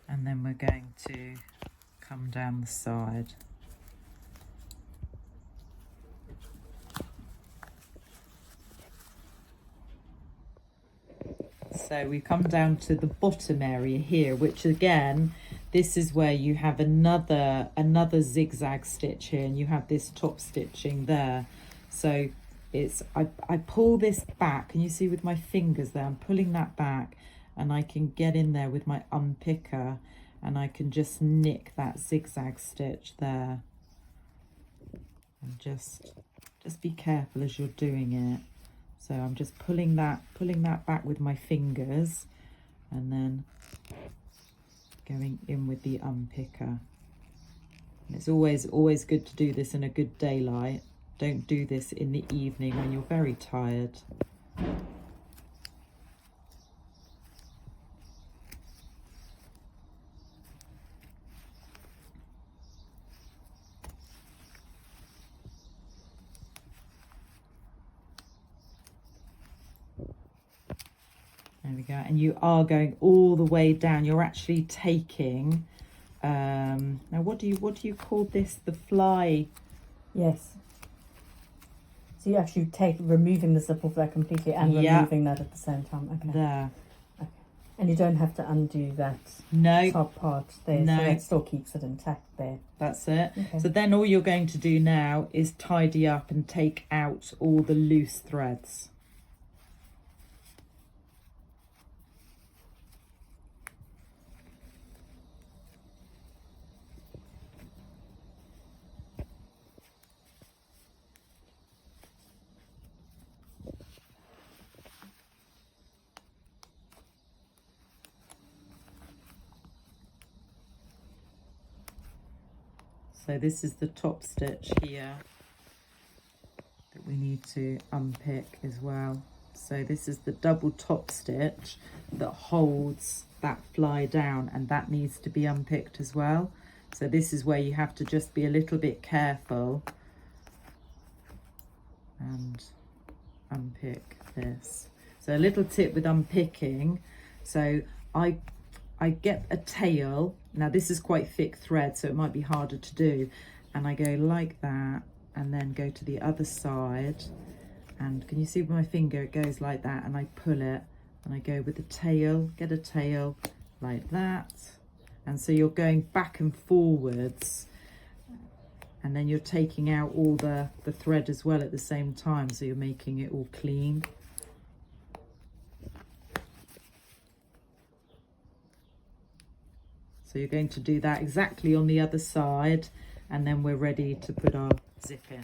And then we're going to come down the side. So we come down to the bottom area here, which again, this is where you have another zigzag stitch here, and you have this top stitching there. So it's I pull this back, and you see with my fingers there, I'm pulling that back, and I can get in there with my unpicker, and I can just nick that zigzag stitch there. And just be careful as you're doing it. So I'm just pulling that back with my fingers, and then going in with the unpicker. And it's always good to do this in a good daylight. Don't do this in the evening when you're very tired. There we go. And you are going all the way down. You're actually taking, now what do you call this? The fly? Yes. So you actually removing the zip off that completely and removing that at the same time. Okay. There. Okay. And you don't have to undo that top part there. No. So it still keeps it intact there. That's it. Okay. So then all you're going to do now is tidy up and take out all the loose threads. So this is the top stitch here that we need to unpick as well. So this is the double top stitch that holds that fly down, and that needs to be unpicked as well. So this is where you have to just be a little bit careful and unpick this. So a little tip with unpicking, so I get a tail. Now this is quite thick thread, so it might be harder to do, and I go like that and then go to the other side, and can you see with my finger it goes like that, and I pull it and I go with the tail, get a tail like that, and so you're going back and forwards, and then you're taking out all the thread as well at the same time, so you're making it all clean. So you're going to do that exactly on the other side, and then we're ready to put our zip in.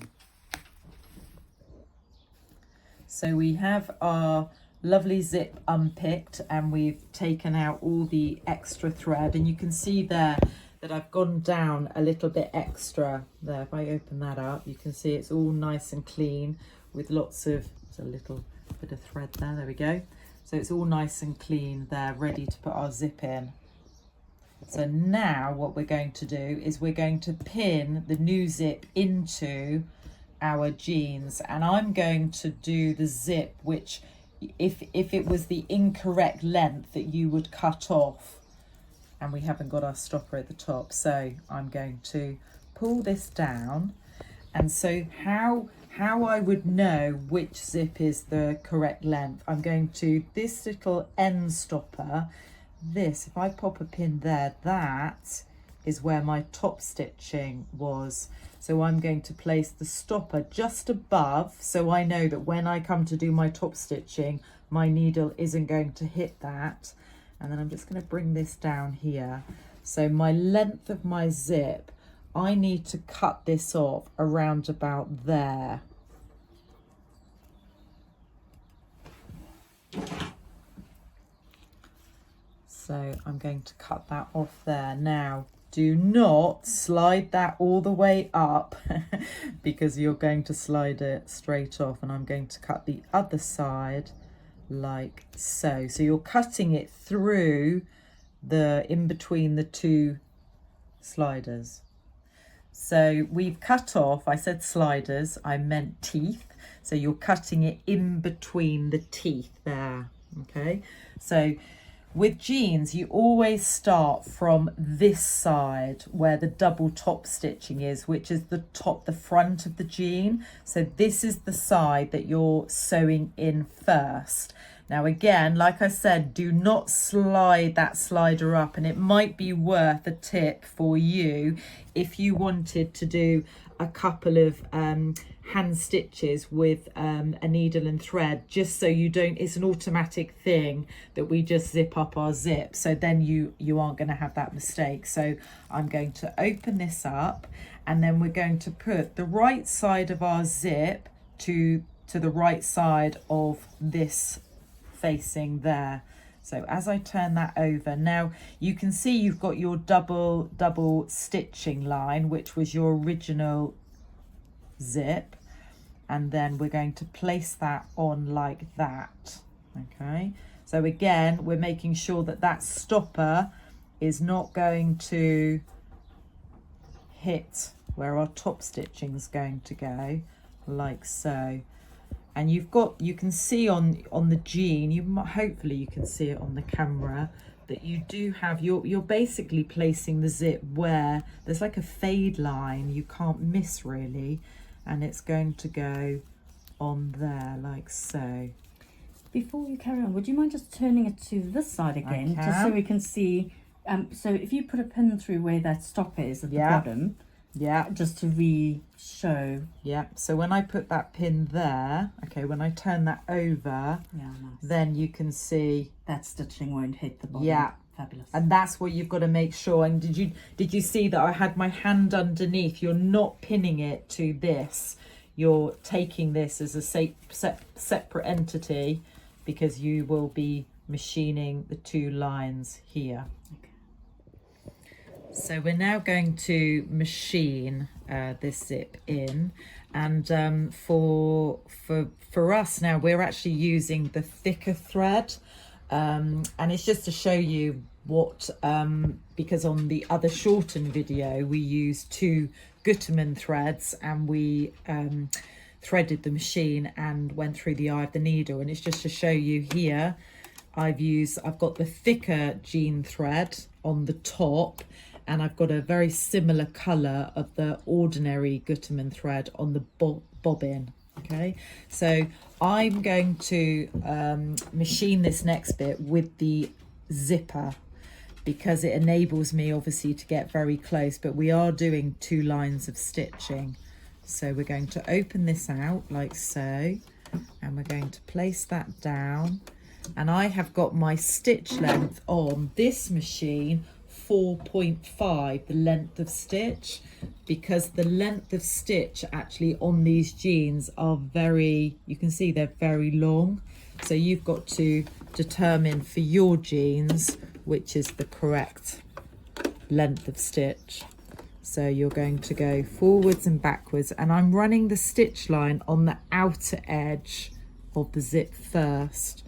So we have our lovely zip unpicked, and we've taken out all the extra thread, and you can see there that I've gone down a little bit extra there. If I open that up, you can see it's all nice and clean with lots of, there's a little bit of thread there we go. So it's all nice and clean there, ready to put our zip in. So now what we're going to do is we're going to pin the new zip into our jeans, and I'm going to do the zip which if it was the incorrect length that you would cut off, and we haven't got our stopper at the top. So I'm going to pull this down, and so how I would know which zip is the correct length, I'm going to this little end stopper. This, if I pop a pin there, that is where my top stitching was. So I'm going to place the stopper just above, so I know that when I come to do my top stitching, my needle isn't going to hit that. And then I'm just going to bring this down here. So my length of my zip, I need to cut this off around about there. So I'm going to cut that off there. Now, do not slide that all the way up because you're going to slide it straight off, and I'm going to cut the other side like so. So you're cutting it through in between the two sliders. So we've cut off, I said sliders, I meant teeth. So you're cutting it in between the teeth there, okay? So with jeans, you always start from this side where the double top stitching is, which is the front of the jean. So this is the side that you're sewing in first. Now again, like I said, do not slide that slider up, and it might be worth a tip for you if you wanted to do a couple of hand stitches with a needle and thread, just so you don't, it's an automatic thing that we just zip up our zip, so then you aren't going to have that mistake. So I'm going to open this up, and then we're going to put the right side of our zip to the right side of this facing there. So as I turn that over, now you can see you've got your double stitching line, which was your original zip, and then we're going to place that on like that. Okay, so again, we're making sure that that stopper is not going to hit where our top stitching is going to go, like so. And you can see on the jean, hopefully you can see it on the camera, that you do have, you're basically placing the zip where there's like a fade line you can't miss really, and it's going to go on there like so. Before you carry on, would you mind just turning it to this side again, just so we can see? So if you put a pin through where that stop is at the bottom, just to re-show. So when I put that pin there, okay, when I turn that over, nice. Then you can see that stitching won't hit the bottom. Fabulous. And that's what you've got to make sure. And did you see that I had my hand underneath? You're not pinning it to this. You're taking this as a separate entity, because you will be machining the two lines here. Okay. So we're now going to machine this zip in, and for us now, we're actually using the thicker thread, and it's just to show you what, because on the other shorten video we used 2 Gutermann threads, and we threaded the machine and went through the eye of the needle, and it's just to show you here I've got the thicker jean thread on the top, and I've got a very similar colour of the ordinary Gutermann thread on the bobbin. Okay, so I'm going to machine this next bit with the zipper, because it enables me obviously to get very close, but we are doing 2 lines of stitching. So we're going to open this out like so, and we're going to place that down, and I have got my stitch length on this machine 4.5, the length of stitch, because the length of stitch actually on these jeans are very, you can see they're very long, so you've got to determine for your jeans which is the correct length of stitch. So you're going to go forwards and backwards, and I'm running the stitch line on the outer edge of the zip first.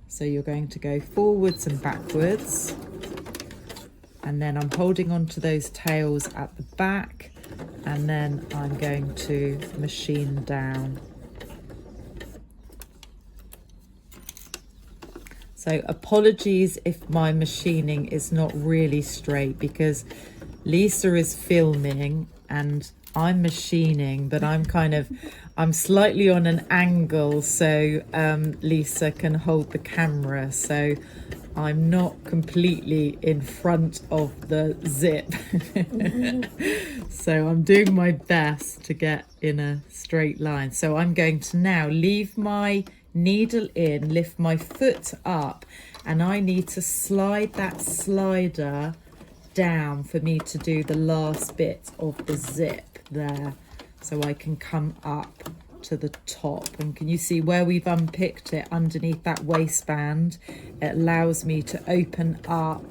So you're going to go forwards and backwards, and then I'm holding on to those tails at the back, and then I'm going to machine down. So apologies if my machining is not really straight, because Lisa is filming and I'm machining, but I'm slightly on an angle, so Lisa can hold the camera, so I'm not completely in front of the zip. So I'm doing my best to get in a straight line. So I'm going to now leave my needle in, lift my foot up, and I need to slide that slider down for me to do the last bit of the zip there, so I can come up to the top. And can you see where we've unpicked it underneath that waistband? It allows me to open up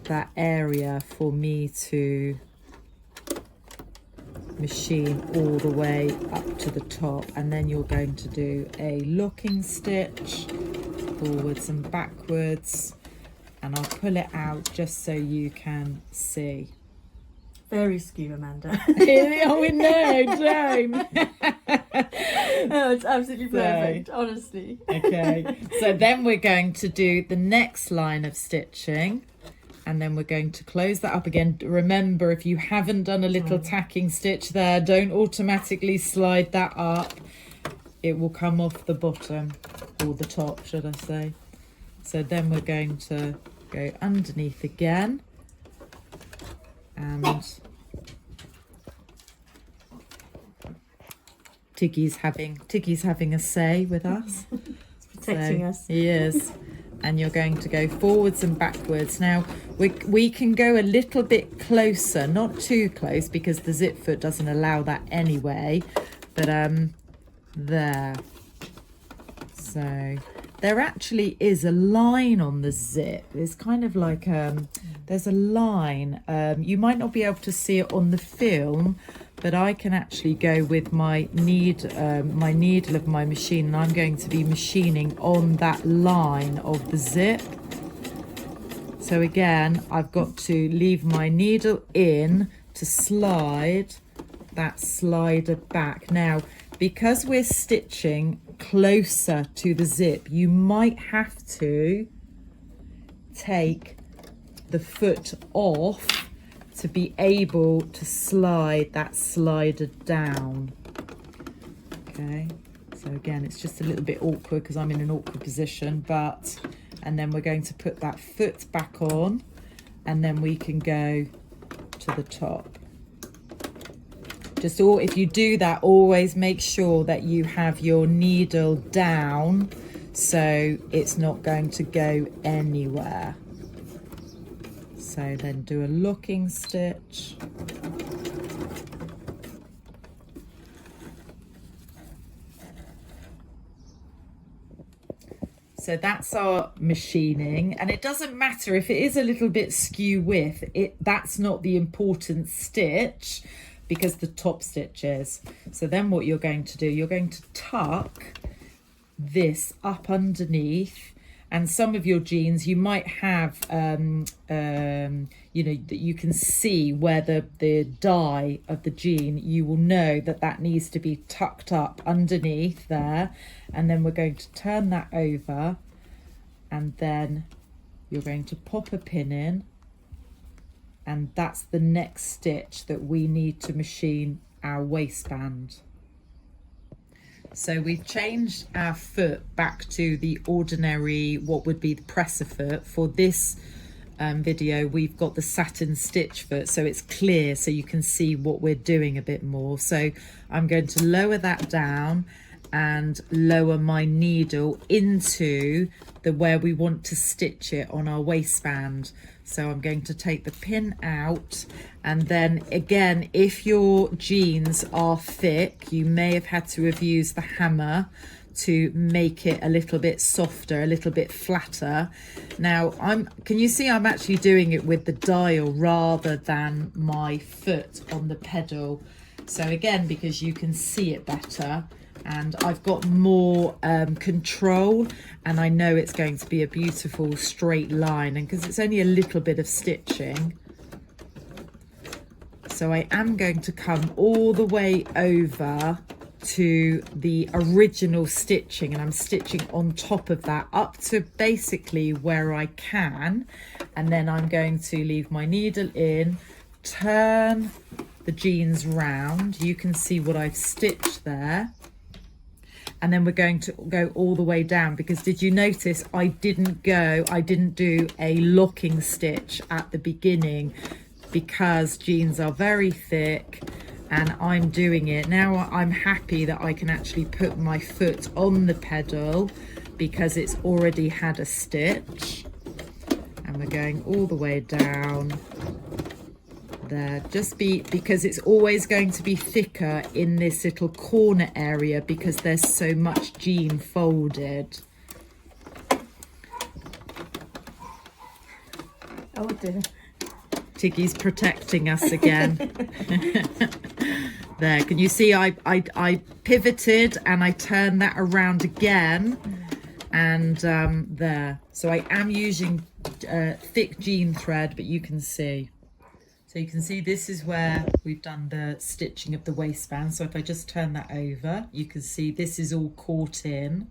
that area for me to machine all the way up to the top. And then you're going to do a locking stitch forwards and backwards, and I'll pull it out just so you can see. Very skew, Amanda. Oh, we know, don't. No, it's absolutely perfect, honestly. Okay, so then we're going to do the next line of stitching, and then we're going to close that up again. Remember, if you haven't done a little tacking stitch there, don't automatically slide that up. It will come off the bottom, or the top, should I say. So then we're going to go underneath again, and Tiggy's having a say with us. Protecting us. He is. And you're going to go forwards and backwards. Now we can go a little bit closer, not too close because the zip foot doesn't allow that anyway, but there. So there actually is a line on the zip. It's kind of like there's a line. You might not be able to see it on the film, but I can actually go with my needle of my machine, and I'm going to be machining on that line of the zip. So again, I've got to leave my needle in to slide that slider back. Now, because we're stitching closer to the zip, you might have to take the foot off to be able to slide that slider down. Okay, so again, it's just a little bit awkward because I'm in an awkward position, but, and then we're going to put that foot back on, and then we can go to the top. Just all, if you do that, always make sure that you have your needle down so it's not going to go anywhere. So then do a locking stitch. So that's our machining, and it doesn't matter if it is a little bit skew width, that's not the important stitch because the top stitch is. So then what you're going to do, you're going to tuck this up underneath. And some of your jeans, you might have, you know, that you can see where the dye of the jean, you will know that that needs to be tucked up underneath there. And then we're going to turn that over, and then you're going to pop a pin in, and that's the next stitch that we need to machine our waistband. So we've changed our foot back to the ordinary, what would be the presser foot. For this video, we've got the satin stitch foot, so it's clear, so you can see what we're doing a bit more. So I'm going to lower that down and lower my needle into where we want to stitch it on our waistband. So I'm going to take the pin out, and then again, if your jeans are thick, you may have had to have used the hammer to make it a little bit softer, a little bit flatter. Now can you see I'm actually doing it with the dial rather than my foot on the pedal? So again, because you can see it better, and I've got more control, and I know it's going to be a beautiful straight line, and because it's only a little bit of stitching, so I am going to come all the way over to the original stitching, and I'm stitching on top of that up to basically where I can, and then I'm going to leave my needle in, turn the jeans round. You can see what I've stitched there. And then we're going to go all the way down, because did you notice I didn't do a locking stitch at the beginning because jeans are very thick, and I'm doing it. Now I'm happy that I can actually put my foot on the pedal because it's already had a stitch. and we're going all the way down there. Just because it's always going to be thicker in this little corner area because there's so much jean folded. Oh dear. Tiggy's protecting us again. There, can you see I pivoted and I turned that around again, and there. So I am using thick jean thread, but you can see. So you can see this is where we've done the stitching of the waistband. So if I just turn that over, you can see this is all caught in.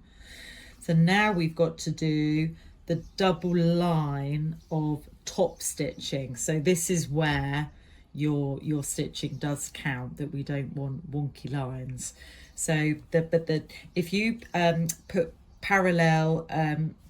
So now we've got to do the double line of top stitching. So this is where your stitching does count, that we don't want wonky lines. So if you put parallel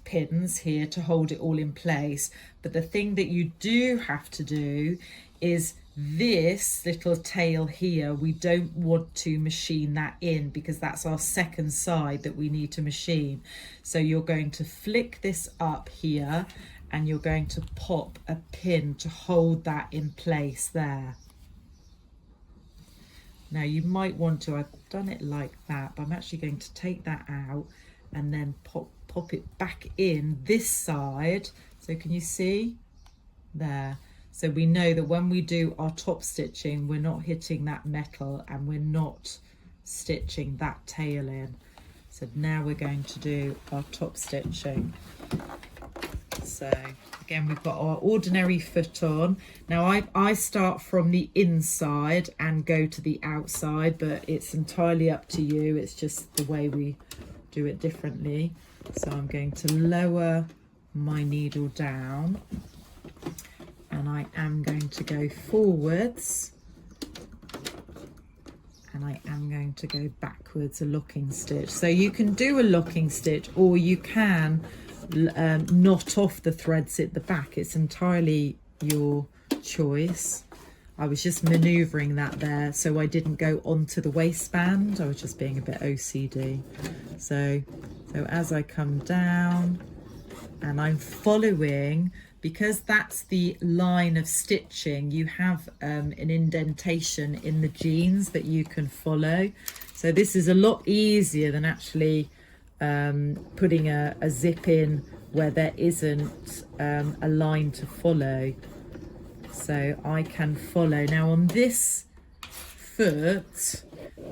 pins here to hold it all in place, but the thing that you do have to do is this little tail here, we don't want to machine that in because that's our second side that we need to machine. So you're going to flick this up here and you're going to pop a pin to hold that in place there. Now you might want to, I've done it like that, but I'm actually going to take that out and then pop it back in this side. So can you see there? So we know that when we do our top stitching, we're not hitting that metal and we're not stitching that tail in. So now we're going to do our top stitching. So again, we've got our ordinary foot on. Now I start from the inside and go to the outside, but it's entirely up to you. It's just the way we do it differently. So I'm going to lower my needle down and I am going to go forwards and I am going to go backwards, a locking stitch. So you can do a locking stitch or you can knot off the threads at the back. It's entirely your choice. I was just maneuvering that there so I didn't go onto the waistband. I was just being a bit OCD. So as I come down and I'm following, because that's the line of stitching, you have an indentation in the jeans that you can follow. So this is a lot easier than actually putting a zip in where there isn't a line to follow. So I can follow. Now on this foot,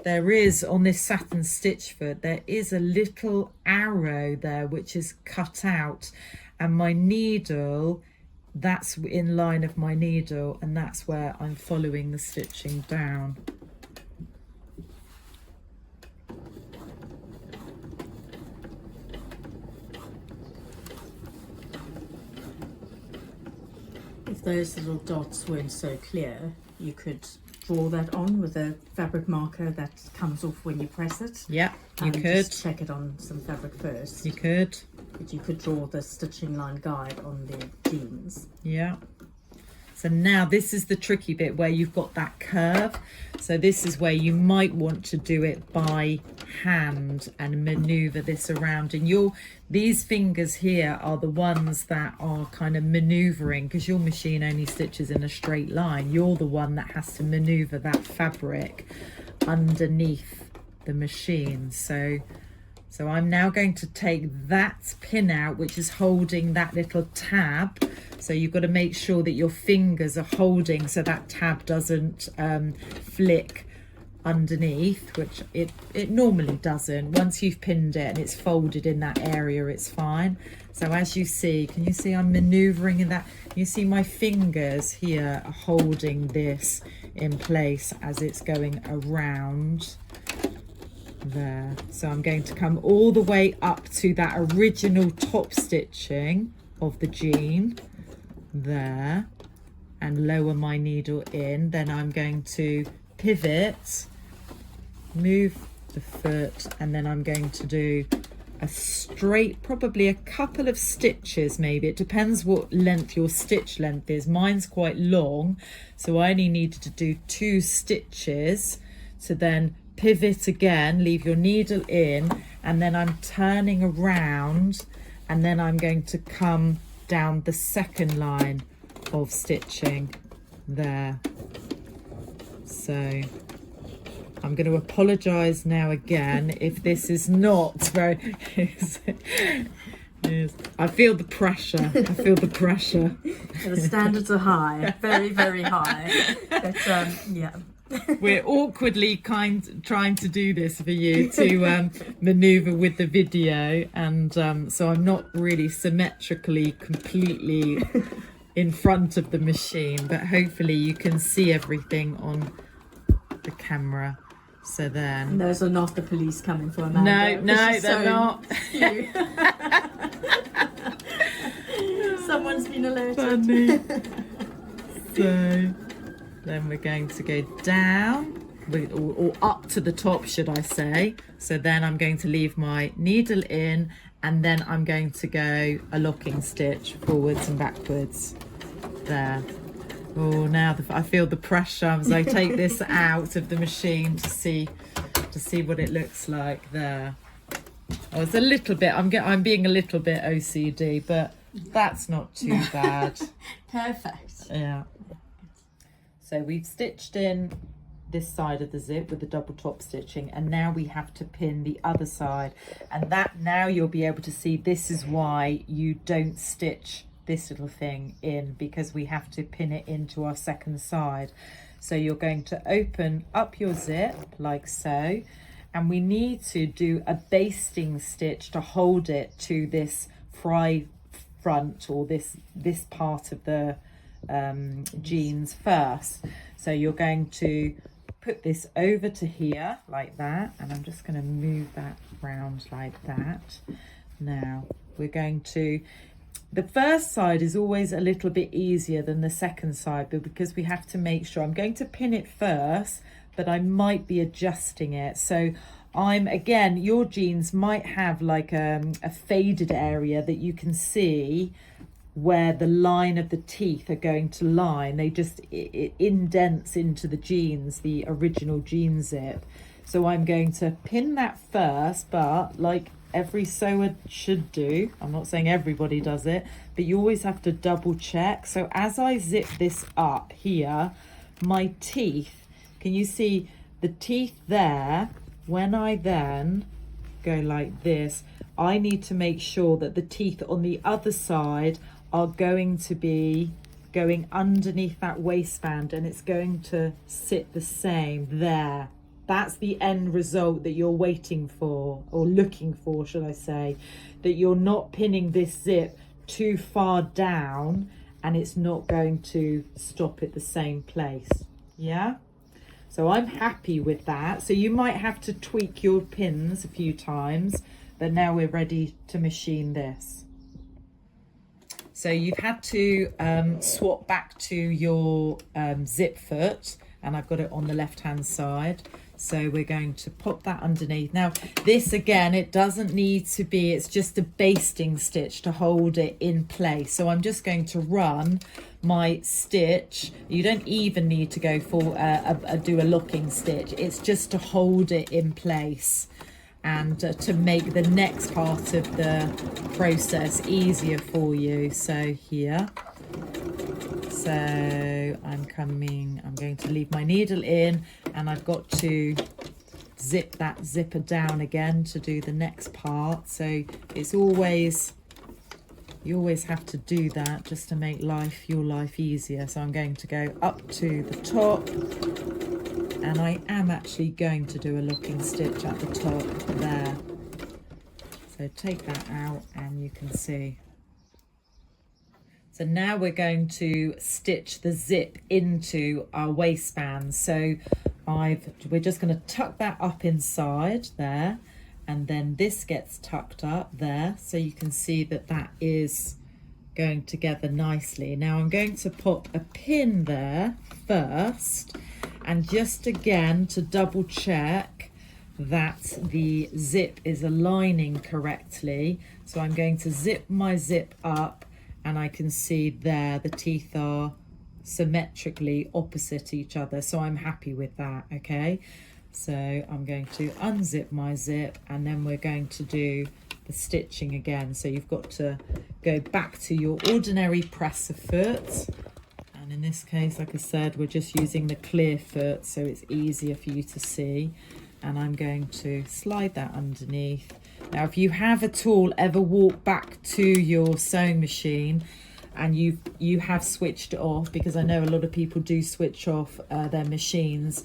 there is, on this satin stitch foot, there is a little arrow there which is cut out, and my needle, that's in line of my needle, and that's where I'm following the stitching down. If those little dots weren't so clear, you could draw that on with a fabric marker that comes off when you press it. Yeah, you could. Just check it on some fabric first. You could. But you could draw the stitching line guide on the jeans. Yeah. So now this is the tricky bit where you've got that curve. So this is where you might want to do it by hand and maneuver this around. And these fingers here are the ones that are kind of maneuvering, because your machine only stitches in a straight line. You're the one that has to maneuver that fabric underneath the machine. So I'm now going to take that pin out, which is holding that little tab. So you've got to make sure that your fingers are holding so that tab doesn't flick underneath, which it normally doesn't. Once you've pinned it and it's folded in that area, it's fine. So as you see, can you see I'm maneuvering in that? You see my fingers here are holding this in place as it's going around there. So I'm going to come all the way up to that original top stitching of the jean there and lower my needle in. Then I'm going to pivot, move the foot, and then I'm going to do a straight, probably a couple of stitches maybe. It depends what length your stitch length is. Mine's quite long, so I only needed to do 2 stitches to then pivot again, leave your needle in, and then I'm turning around, and then I'm going to come down the second line of stitching there. So I'm going to apologise now again if this is not very... I feel the pressure. I feel the pressure. The standards are high, very, very high. But yeah. We're awkwardly trying to do this for you to manoeuvre with the video, and so I'm not really symmetrically completely in front of the machine, but hopefully you can see everything on the camera. So then, and those are not the police coming for Amanda. No, they're not. Someone's been alerted. Funny. So then we're going to go down, or up to the top, should I say. So then I'm going to leave my needle in, and then I'm going to go a locking stitch forwards and backwards there. Oh, now I feel the pressure as I take this out of the machine to see what it looks like there. Oh, it's a little bit, I'm being a little bit OCD, but that's not too bad. Perfect. Yeah. So we've stitched in this side of the zip with the double top stitching, and now we have to pin the other side, and that now you'll be able to see this is why you don't stitch this little thing in, because we have to pin it into our second side. So you're going to open up your zip like so, and we need to do a basting stitch to hold it to this fry front, or this part of the jeans first. So you're going to put this over to here like that, and I'm just going to move that round like that. Now we're going to, the first side is always a little bit easier than the second side, but because we have to make sure, I'm going to pin it first, but I might be adjusting it. So again, your jeans might have like a faded area that you can see where the line of the teeth are going to line. They just, it indents into the jeans, the original jean zip. So I'm going to pin that first, but like every sewer should do, I'm not saying everybody does it, but you always have to double check. So as I zip this up here, my teeth, can you see the teeth there? When I then go like this, I need to make sure that the teeth on the other side are going to be going underneath that waistband, and it's going to sit the same there. That's the end result that you're waiting for, or looking for, should I say, that you're not pinning this zip too far down and it's not going to stop at the same place. Yeah? So I'm happy with that. So you might have to tweak your pins a few times, but now we're ready to machine this. So you've had to swap back to your zip foot, and I've got it on the left hand side. So we're going to pop that underneath. Now this again, it doesn't need to be, it's just a basting stitch to hold it in place. So I'm just going to run my stitch. You don't even need to go for do a locking stitch. It's just to hold it in place and to make the next part of the process easier for you. So here, so I'm going to leave my needle in, and I've got to zip that zipper down again to do the next part. So it's always, you always have to do that just to make your life easier. So I'm going to go up to the top, and I am actually going to do a locking stitch at the top there. So take that out and you can see. So now we're going to stitch the zip into our waistband. So we're just going to tuck that up inside there, and then this gets tucked up there. So you can see that that is going together nicely. Now I'm going to pop a pin there first, and just again to double check that the zip is aligning correctly. So I'm going to zip my zip up, and I can see there the teeth are symmetrically opposite each other. So I'm happy with that, okay? So I'm going to unzip my zip, and then we're going to do the stitching again. So you've got to go back to your ordinary presser foot. And in this case, like I said, we're just using the clear foot, so it's easier for you to see. And I'm going to slide that underneath. Now, if you have at all ever walked back to your sewing machine and you have switched it off, because I know a lot of people do switch off their machines,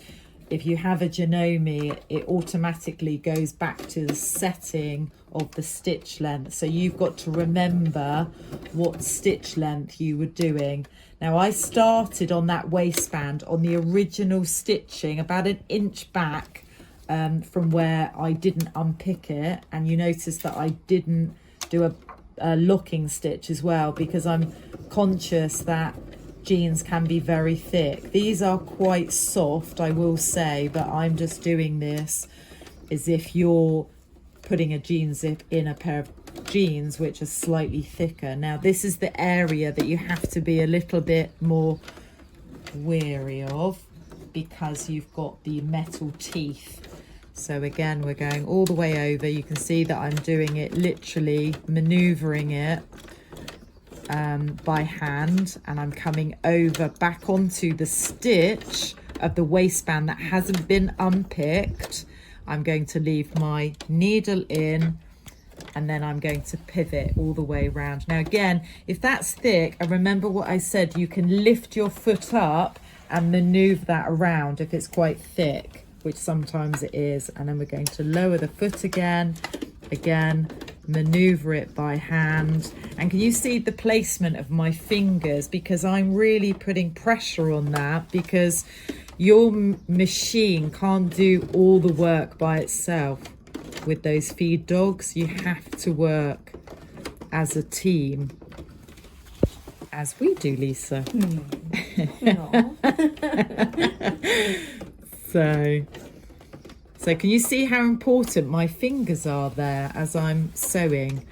if you have a Janome, it automatically goes back to the setting of the stitch length. So you've got to remember what stitch length you were doing. Now, I started on that waistband on the original stitching about an inch back from where I didn't unpick it, and you notice that I didn't do a locking stitch as well, because I'm conscious that jeans can be very thick. These are quite soft, I will say, but I'm just doing this as if you're putting a jean zip in a pair of jeans which are slightly thicker. Now, this is the area that you have to be a little bit more wary of, because you've got the metal teeth. So again, we're going all the way over. You can see that I'm doing it, literally maneuvering it by hand, and I'm coming over back onto the stitch of the waistband that hasn't been unpicked. I'm going to leave my needle in, and then I'm going to pivot all the way around. Now again, if that's thick, and remember what I said, you can lift your foot up and maneuver that around if it's quite thick, which sometimes it is. And then we're going to lower the foot again, maneuver it by hand. And can you see the placement of my fingers, because I'm really putting pressure on that, because your machine can't do all the work by itself. With those feed dogs, you have to work as a team, as we do, Lisa. So can you see how important my fingers are there as I'm sewing?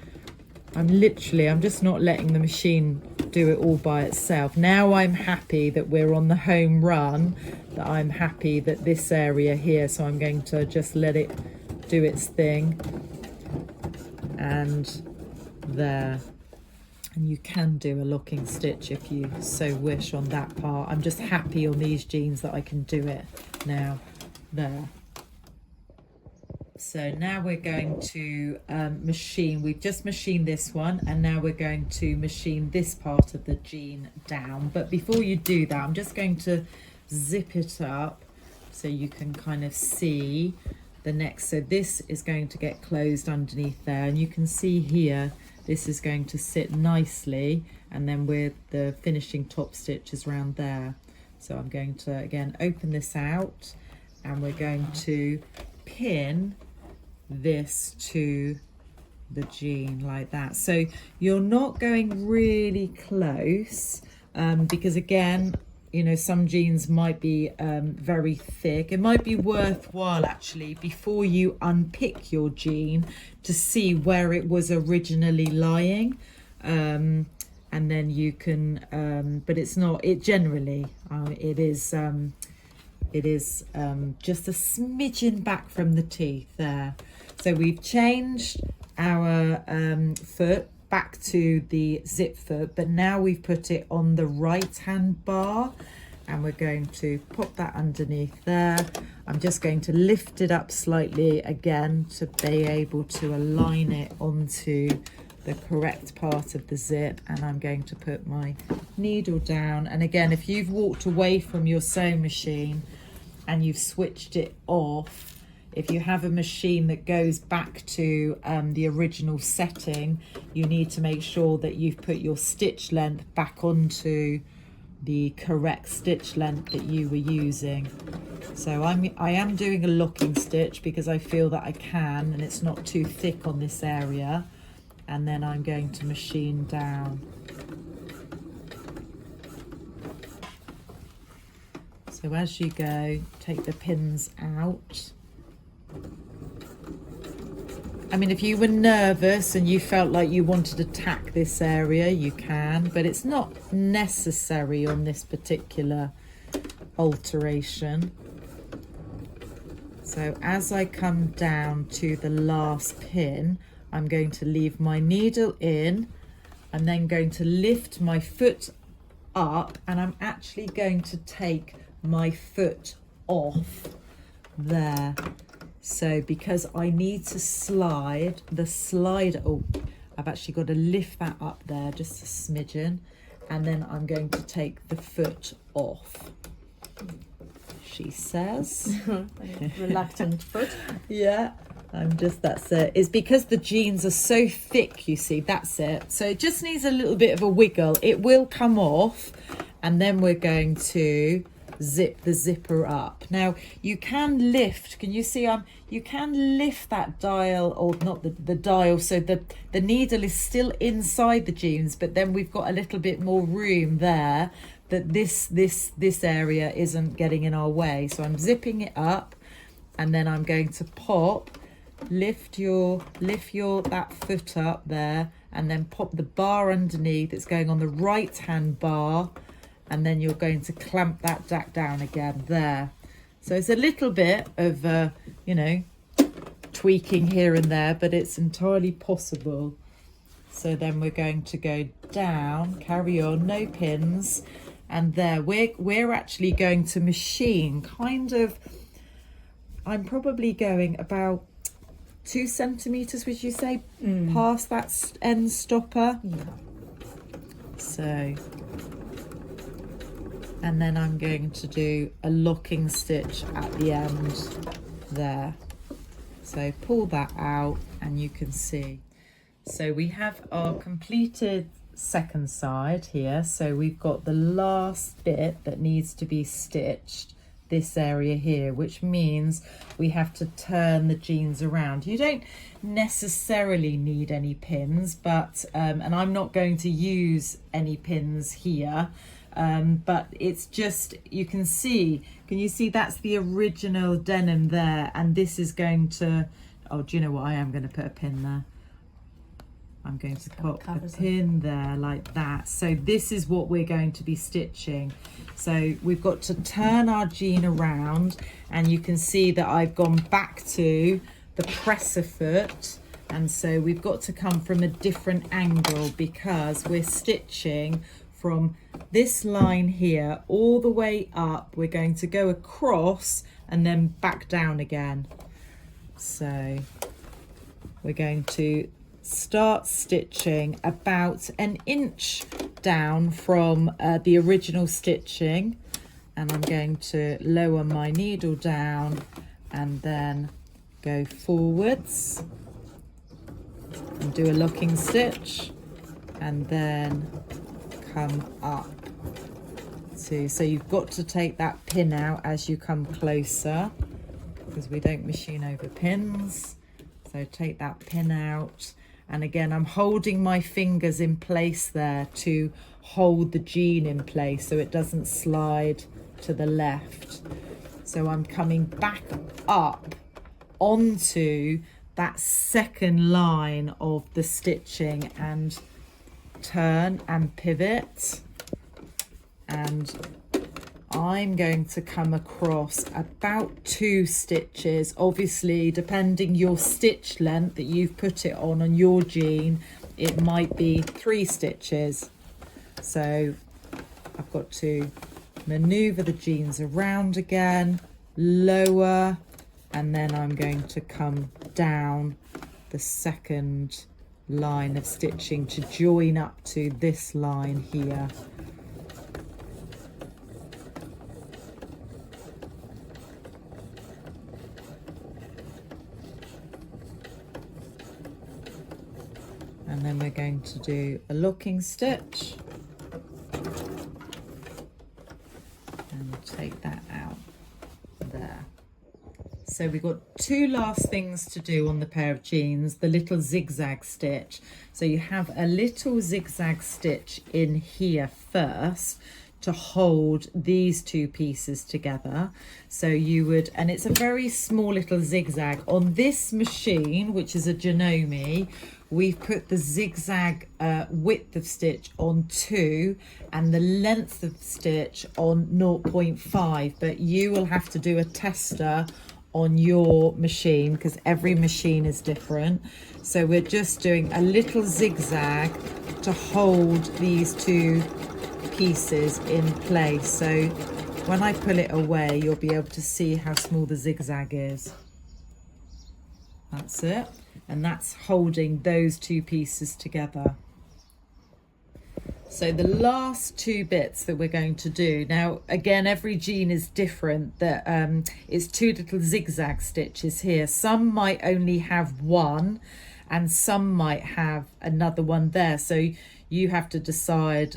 I'm just not letting the machine do it all by itself. Now I'm happy that we're on the home run, that I'm happy that this area here, so I'm going to just let it do its thing. And there. And you can do a locking stitch if you so wish on that part. I'm just happy on these jeans that I can do it now. There. So now we're going to machine. We've just machined this one, and now we're going to machine this part of the jean down. But before you do that, I'm just going to zip it up so you can kind of see the next. So this is going to get closed underneath there, and you can see here this is going to sit nicely, and then with the finishing top stitches around there. So I'm going to again open this out, and we're going to pin this to the jean like that. So you're not going really close, because again, you know, some jeans might be very thick. It might be worthwhile actually, before you unpick your jean, to see where it was originally lying, and then you can but it's not, it generally it is just a smidgen back from the teeth there. So we've changed our foot back to the zip foot, but now we've put it on the right hand bar, and we're going to pop that underneath there. I'm just going to lift it up slightly again to be able to align it onto the correct part of the zip, and I'm going to put my needle down. And again, if you've walked away from your sewing machine and you've switched it off, if you have a machine that goes back to the original setting, you need to make sure that you've put your stitch length back onto the correct stitch length that you were using. So I am doing a locking stitch because I feel that I can, and it's not too thick on this area. And then I'm going to machine down. So as you go, take the pins out. I mean, if you were nervous and you felt like you wanted to tack this area, you can, but it's not necessary on this particular alteration. So as I come down to the last pin, I'm going to leave my needle in. I'm then going to lift my foot up, and I'm actually going to take my foot off there. So because I need to slide the slider, oh, I've actually got to lift that up there just a smidgen, and then I'm going to take the foot off, she says. Reluctant foot. Yeah, that's it. It's because the jeans are so thick, you see, that's it. So it just needs a little bit of a wiggle. It will come off, and then we're going to zip the zipper up. Now you can lift, can you see, you can lift that dial, or not the dial, so the needle is still inside the jeans, but then we've got a little bit more room there, that this area isn't getting in our way. So I'm zipping it up, and then I'm going to lift that foot up there, and then pop the bar underneath. It's going on the right hand bar, and then you're going to clamp that back down again there. So it's a little bit of you know, tweaking here and there, but it's entirely possible. So then we're going to go down, carry on, no pins, and there we're actually going to machine kind of, I'm probably going about 2 centimeters, would you say, past that end stopper? Yeah. So, and then I'm going to do a locking stitch at the end there. So pull that out, and you can see. So we have our completed second side here. So we've got the last bit that needs to be stitched, this area here, which means we have to turn the jeans around. You don't necessarily need any pins, but and I'm not going to use any pins here, but it's just, you can see, can you see that's the original denim there, and this is going to, oh, do you know what, I am going to put a pin there. I'm going to put a pin there like that. So this is what we're going to be stitching. So we've got to turn our jean around, and you can see that I've gone back to the presser foot, and so we've got to come from a different angle, because we're stitching from this line here all the way up. We're going to go across and then back down again. So we're going to start stitching about an inch down from the original stitching, and I'm going to lower my needle down and then go forwards and do a locking stitch, and then come up to, so you've got to take that pin out as you come closer, because we don't machine over pins. So take that pin out, and again I'm holding my fingers in place there to hold the jean in place so it doesn't slide to the left. So I'm coming back up onto that second line of the stitching, and turn and pivot, and I'm going to come across about 2 stitches, obviously depending your stitch length that you've put it on your jean, it might be 3 stitches. So I've got to maneuver the jeans around again, lower, and then I'm going to come down the second line of stitching to join up to this line here. And then we're going to do a locking stitch and take that out there. So we've got 2 last things to do on the pair of jeans, the little zigzag stitch. So you have a little zigzag stitch in here first to hold these 2 pieces together. So you would, and it's a very small little zigzag. On this machine, which is a Janome, we've put the zigzag width of stitch on 2 and the length of stitch on 0.5, but you will have to do a tester on your machine, because every machine is different. So we're just doing a little zigzag to hold these two pieces in place. So when I pull it away, you'll be able to see how small the zigzag is. That's it. And that's holding those two pieces together. So the last two bits that we're going to do now, again, every jean is different. That it's two little zigzag stitches here. Some might only have one and some might have another one there. So you have to decide,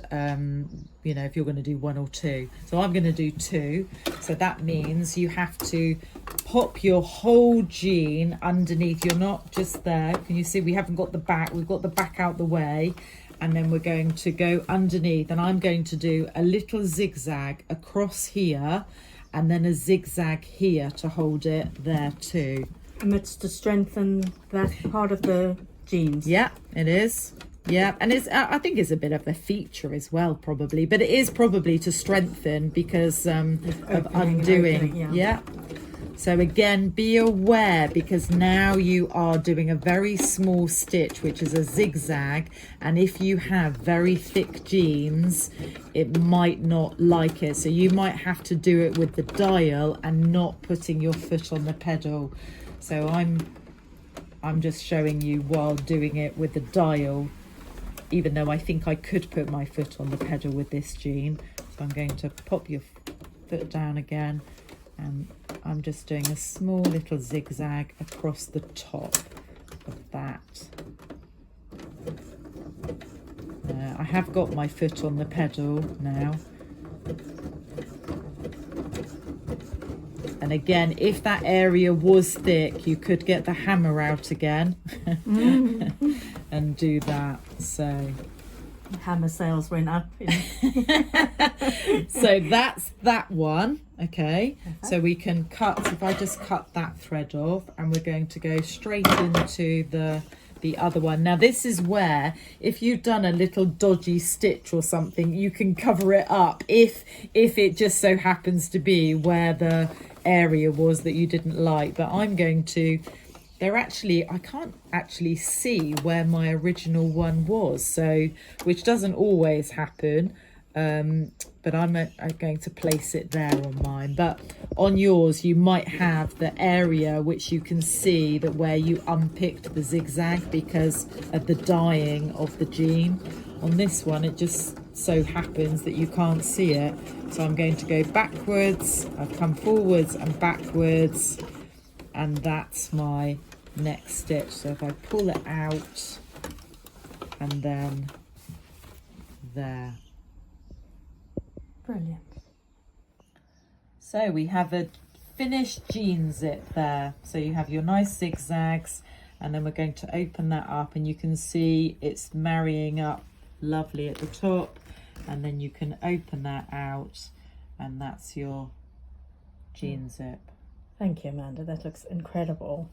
you know, if you're going to do one or two. So I'm going to do two. So that means you have to pop your whole jean underneath. You're not just there. Can you see we haven't got the back? We've got the back out the way. And then we're going to go underneath, and I'm going to do a little zigzag across here and then a zigzag here to hold it there too. And it's to strengthen that part of the jeans. Yeah, it is. Yeah, and it's, I think it's a bit of a feature as well, probably, but it is probably to strengthen because of undoing. Yeah. So again, be aware, because now you are doing a very small stitch, which is a zigzag, and if you have very thick jeans, it might not like it. So you might have to do it with the dial and not putting your foot on the pedal. So I'm just showing you while doing it with the dial, even though I think I could put my foot on the pedal with this jean. So I'm going to pop your foot down again, and I'm just doing a small little zigzag across the top of that. I have got my foot on the pedal now. And again, if that area was thick, you could get the hammer out again and do that. So hammer sales went up. So that's that one. Okay, so we can cut, if I just cut that thread off, and we're going to go straight into the other one. Now this is where, if you've done a little dodgy stitch or something, you can cover it up if it just so happens to be where the area was that you didn't like. But I'm going to, I can't actually see where my original one was, so, which doesn't always happen, but I'm going to place it there on mine. But on yours you might have the area which you can see that where you unpicked the zigzag because of the dyeing of the jean. On this one it just so happens that you can't see it, so I'm going to go backwards. I've come forwards and backwards, and that's my next stitch. So if I pull it out and then there. Brilliant. So we have a finished jean zip there. So you have your nice zigzags, and then we're going to open that up, and you can see it's marrying up lovely at the top, and then you can open that out, and that's your jean zip. Thank you, Amanda. That looks incredible.